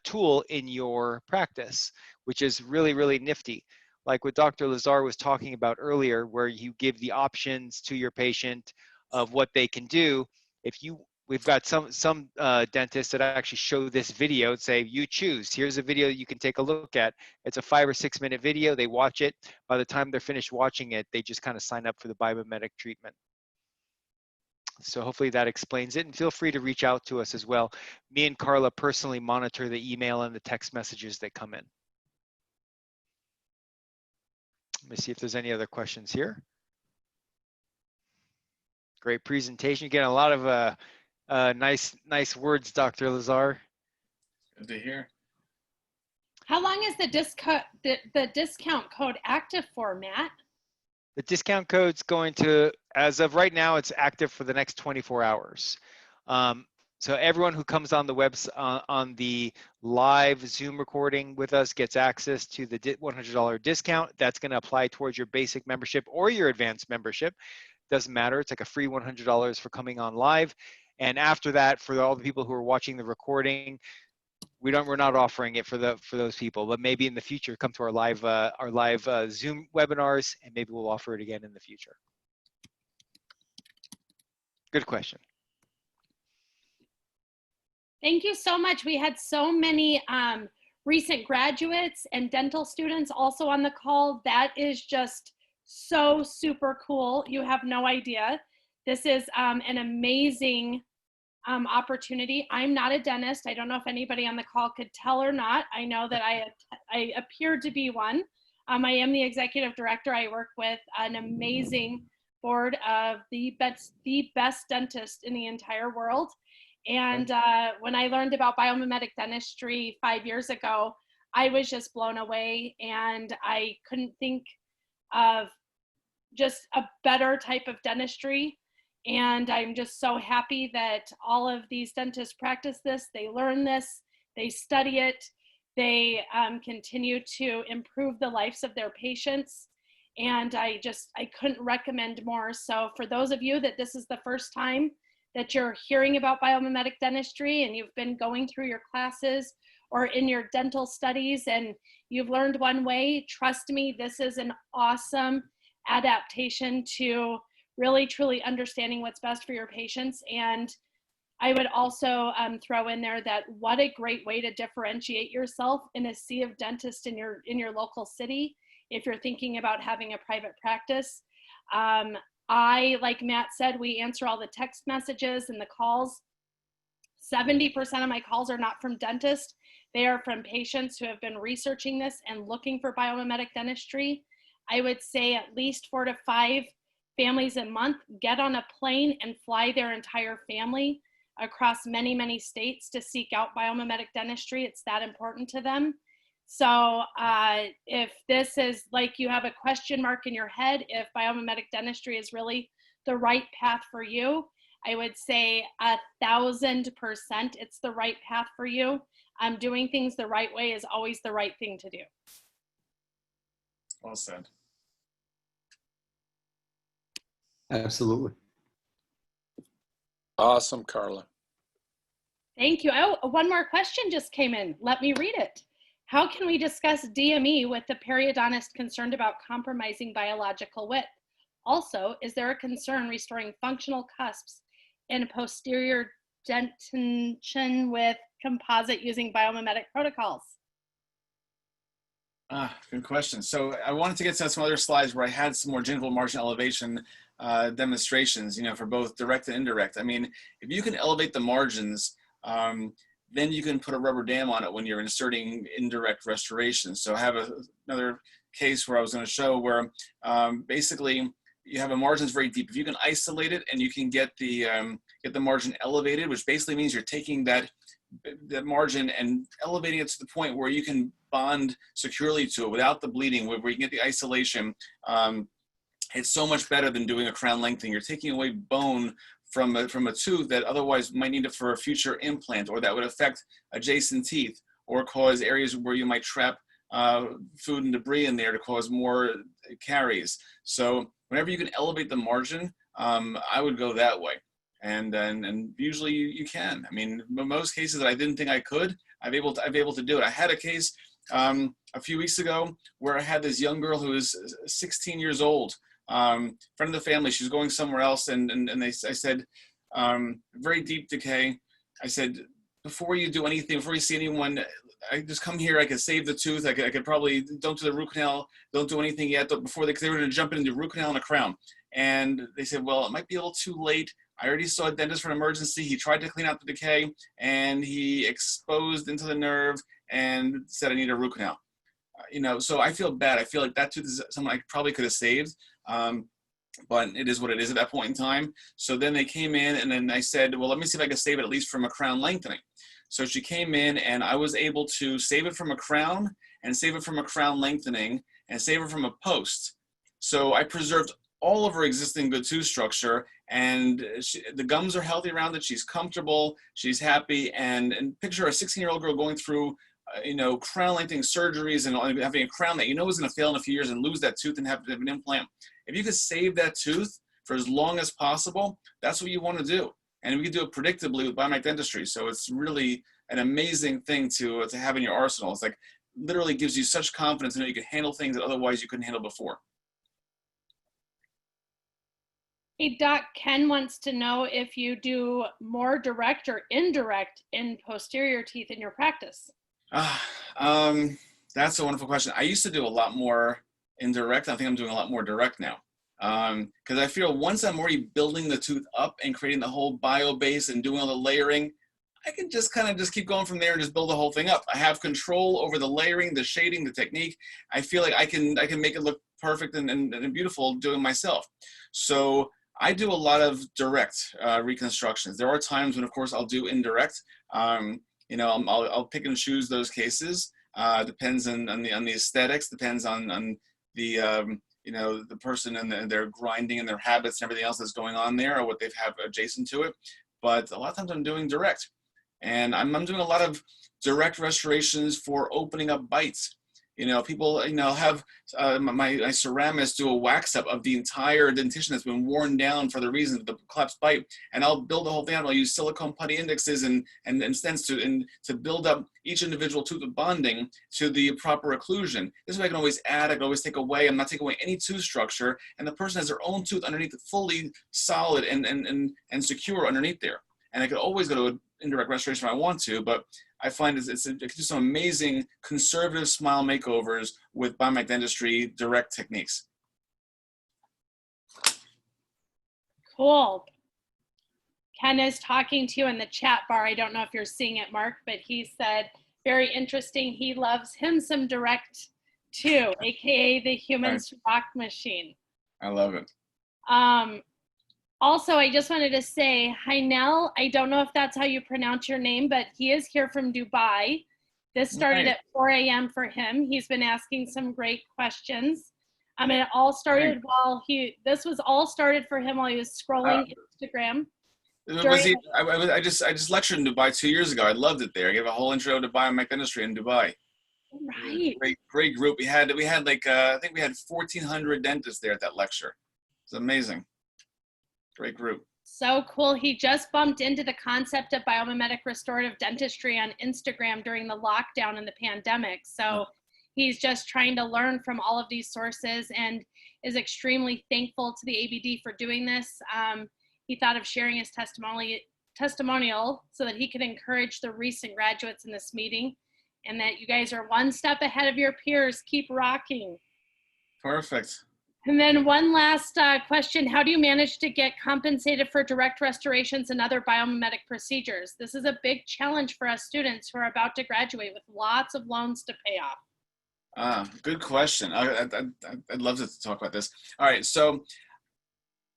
tool in your practice, which is really, really nifty. Like what Dr. Lazar was talking about earlier, where you give the options to your patient of what they can do. We've got some dentists that actually show this video and say, you choose. Here's a video you can take a look at. It's a 5 or 6 minute video. They watch it. By the time they're finished watching it, they just kind of sign up for the biomimetic treatment. So hopefully that explains it. And feel free to reach out to us as well. Me and Carla personally monitor the email and the text messages that come in. Let me see if there's any other questions here. Great presentation. You get a lot of nice words, Dr. Lazar. Good to hear. How long is the discount code active for, Matt? The discount code's going to, as of right now, it's active for the next 24 hours. So everyone who comes on the on the live Zoom recording with us gets access to the $100 discount. That's going to apply towards your basic membership or your advanced membership. Doesn't matter. It's like a free $100 for coming on live. And after that, for all the people who are watching the recording, we're not offering it for those people. But maybe in the future, come to our live Zoom webinars, and maybe we'll offer it again in the future. Good question. Thank you so much. We had so many recent graduates and dental students also on the call. That is just so super cool. You have no idea. This is an amazing opportunity. I'm not a dentist. I don't know if anybody on the call could tell or not. I know that I appear to be one. I am the executive director. I work with an amazing board of the best dentist in the entire world. And when I learned about biomimetic dentistry 5 years ago, I was just blown away, and I couldn't think of just a better type of dentistry. And I'm just so happy that all of these dentists practice this, they learn this, they study it, they continue to improve the lives of their patients. And I couldn't recommend more. So for those of you that this is the first time that you're hearing about biomimetic dentistry, and you've been going through your classes or in your dental studies and you've learned one way, trust me, this is an awesome adaptation to really truly understanding what's best for your patients. And I would also throw in there that what a great way to differentiate yourself in a sea of dentists in your local city if you're thinking about having a private practice. Like Matt said, we answer all the text messages and the calls. 70% of my calls are not from dentists. They are from patients who have been researching this and looking for biomimetic dentistry. I would say at least 4 to 5 families a month get on a plane and fly their entire family across many, many states to seek out biomimetic dentistry. It's that important to them. So if this is like you have a question mark in your head, if biomimetic dentistry is really the right path for you, I would say 1,000% it's the right path for you. Doing things the right way is always the right thing to do. Well said. Absolutely. Awesome, Carla. Thank you. Oh, one more question just came in. Let me read it. How can we discuss DME with the periodontist concerned about compromising biological width? Also, is there a concern restoring functional cusps in posterior dentition with composite using biomimetic protocols? Good question. So I wanted to get to some other slides where I had some more gingival margin elevation demonstrations, for both direct and indirect. I mean, if you can elevate the margins, then you can put a rubber dam on it when you're inserting indirect restoration. So I have another case where I was going to show where basically you have a margin that's very deep. If you can isolate it and you can get the margin elevated, which basically means you're taking that margin and elevating it to the point where you can bond securely to it without the bleeding, where you can get the isolation, it's so much better than doing a crown lengthening. You're taking away bone from a tooth that otherwise might need it for a future implant, or that would affect adjacent teeth or cause areas where you might trap food and debris in there to cause more caries. So whenever you can elevate the margin, I would go that way. And usually you can. I mean, most cases that I didn't think I could, I've able to do it. I had a case a few weeks ago where I had this young girl who was 16 years old, friend of the family. She was going somewhere else, and I said, very deep decay. I said, before you do anything, before you see anyone, I just come here. I could save the tooth. I could probably don't do the root canal. Don't do anything yet. Before they were going to jump into root canal and a crown. And they said, well, it might be a little too late. I already saw a dentist for an emergency. He tried to clean out the decay, and he exposed into the nerve and said I need a root canal. So I feel bad. I feel like that tooth is something I probably could have saved, but it is what it is at that point in time. So then they came in, and then I said, well, let me see if I can save it at least from a crown lengthening. So she came in, and I was able to save it from a crown and save it from a crown lengthening and save it from a post. So I preserved all of her existing good tooth structure, and the gums are healthy around it. She's comfortable, she's happy, and picture a 16-year-old girl going through, crown lengthening surgeries and having a crown that is going to fail in a few years and lose that tooth and have to have an implant. If you could save that tooth for as long as possible, that's what you want to do. And we can do it predictably with biomimetic dentistry. So it's really an amazing thing to have in your arsenal. It's like literally gives you such confidence to know you can handle things that otherwise you couldn't handle before. Hey, Doc, Ken wants to know if you do more direct or indirect in posterior teeth in your practice. That's a wonderful question. I used to do a lot more indirect. I think I'm doing a lot more direct now. Because I feel once I'm already building the tooth up and creating the whole bio base and doing all the layering, I can just kind of just keep going from there and just build the whole thing up. I have control over the layering, the shading, the technique. I feel like I can make it look perfect and beautiful doing myself. So I do a lot of direct reconstructions. There are times when, of course, I'll do indirect. You know, I'll pick and choose those cases. Depends on the aesthetics. Depends on the you know, the person and their grinding and their habits and everything else that's going on there, or what they've have adjacent to it. But a lot of times I'm doing direct, and I'm doing a lot of direct restorations for opening up bites. You know, people, you know, have my ceramists do a wax up of the entire dentition that's been worn down for the reason of the collapsed bite, and I'll build the whole thing out. I'll use silicone putty indexes and stents to build up each individual tooth with bonding to the proper occlusion. This way I can always add, I can always take away. I'm not taking away any tooth structure, and the person has their own tooth underneath, fully solid and secure underneath there. And I could always go to an indirect restoration if I want to, but I find it can do some amazing conservative smile makeovers with biomech dentistry direct techniques. Cool. Ken is talking to you in the chat bar. I don't know if you're seeing it, Mark, but he said, very interesting. He loves him some direct too, AKA the human rock machine. I love it. Also, I just wanted to say, Heinel, I don't know if that's how you pronounce your name, but he is here from Dubai. This started at 4 a.m. for him. He's been asking some great questions. I mean, it all started this was all started for him while he was scrolling Instagram. I just lectured in Dubai 2 years ago. I loved it there. I gave a whole intro to biomech dentistry in Dubai. Right. Great group. We had like, I think we had 1,400 dentists there at that lecture. It's amazing. Great group. So cool. He just bumped into the concept of biomimetic restorative dentistry on Instagram during the lockdown and the pandemic. So he's just trying to learn from all of these sources and is extremely thankful to the ABD for doing this. He thought of sharing his testimonial so that he could encourage the recent graduates in this meeting, and that you guys are one step ahead of your peers. Keep rocking. Perfect. And then one last question. How do you manage to get compensated for direct restorations and other biomimetic procedures? This is a big challenge for us students who are about to graduate with lots of loans to pay off. Good question. I'd love to talk about this. All right, so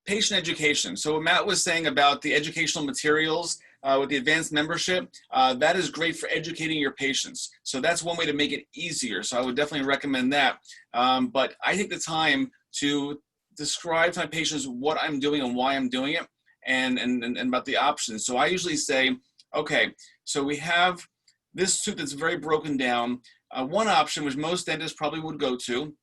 patient education. So what Matt was saying about the educational materials with the advanced membership, that is great for educating your patients. So that's one way to make it easier. So I would definitely recommend that. But I take the time to describe to my patients what I'm doing and why I'm doing it, and about the options. So I usually say, okay, so we have this tooth that's very broken down. One option, which most dentists probably would go to,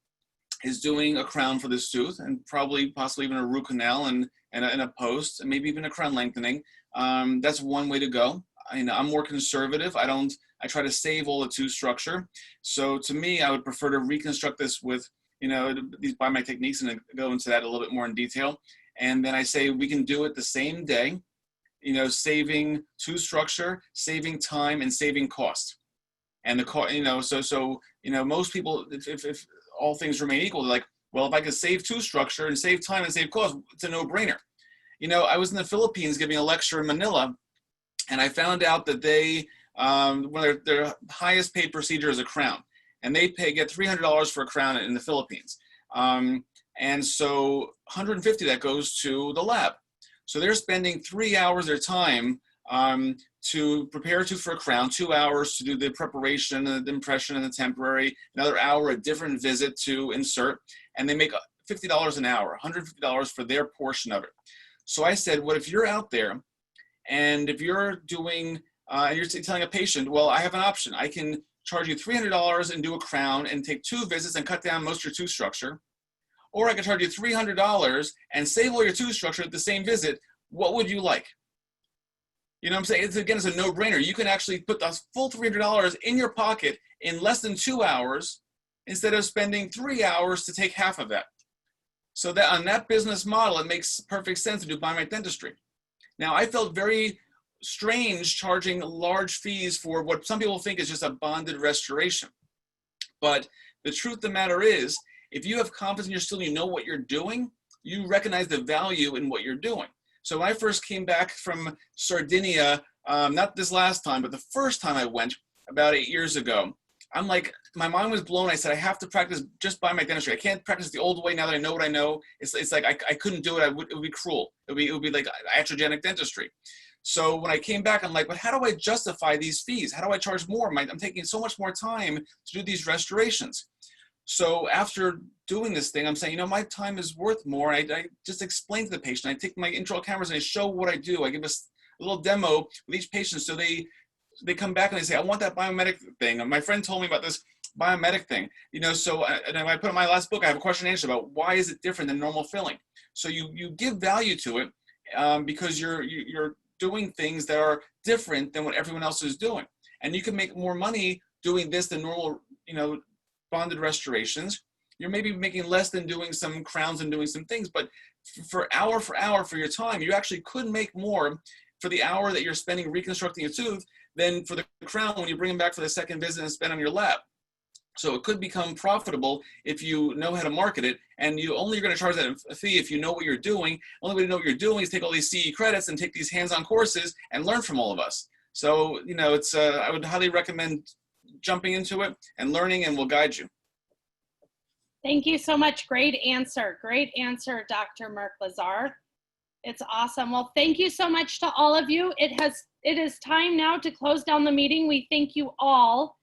is doing a crown for this tooth, and possibly even a root canal and a post, and maybe even a crown lengthening. That's one way to go. I'm more conservative. I try to save all the tooth structure. So to me, I would prefer to reconstruct this with, these biomech techniques, and go into that a little bit more in detail. And then I say we can do it the same day, saving tooth structure, saving time, and saving cost. And the cost, most people, if all things remain equal, they're like, well, if I could save tooth structure and save time and save cost, it's a no-brainer. I was in the Philippines giving a lecture in Manila, and I found out that they, one of their highest paid procedure is a crown. And they get $300 for a crown in the Philippines. And so $150 that goes to the lab. So they're spending 3 hours of their time to prepare a tooth for a crown, 2 hours to do the preparation and the impression and the temporary, another hour, a different visit to insert, and they make $50 an hour, $150 for their portion of it. So I said, what if you're out there and if you're doing, you're telling a patient, well, I have an option. I can charge you $300 and do a crown and take 2 visits and cut down most of your tooth structure. Or I can charge you $300 and save all your tooth structure at the same visit. What would you like? You know what I'm saying? It's a no-brainer. You can actually put the full $300 in your pocket in less than 2 hours instead of spending 3 hours to take half of that. So that on that business model, it makes perfect sense to do biomech dentistry. Now, I felt very strange charging large fees for what some people think is just a bonded restoration. But the truth of the matter is, if you have confidence in your student, you know what you're doing, you recognize the value in what you're doing. So when I first came back from Sardinia, not this last time, but the first time I went about 8 years ago, I'm like, my mind was blown. I said, I have to practice just biomedical dentistry. I can't practice the old way now that I know what I know. It's like I couldn't do it. It would be cruel. It would be like iatrogenic dentistry. So when I came back, I'm like, but how do I justify these fees? How do I charge more? I'm taking so much more time to do these restorations. So after doing this thing, I'm saying, you know, my time is worth more. I just explain to the patient. I take my intraoral cameras and I show what I do. I give a little demo with each patient, so they come back and they say, I want that biomedic thing. And my friend told me about this biomedic thing, you know, so and I put in my last book, I have a question and answer about why is it different than normal filling. So you give value to it because you're doing things that are different than what everyone else is doing. And you can make more money doing this than normal, you know, bonded restorations. You're maybe making less than doing some crowns and doing some things, but for hour for your time, you actually could make more for the hour that you're spending reconstructing a tooth than for the crown when you bring them back for the second visit and spend on your lab. So it could become profitable if you know how to market it, and you're going to charge that a fee if you know what you're doing. Only way to know what you're doing is take all these CE credits and take these hands-on courses and learn from all of us. So, you know, it's I would highly recommend jumping into it and learning, and we'll guide you. Thank you so much. Great answer. Great answer, Dr. Merk-Lazar. It's awesome. Well, thank you so much to all of you. It is time now to close down the meeting. We thank you all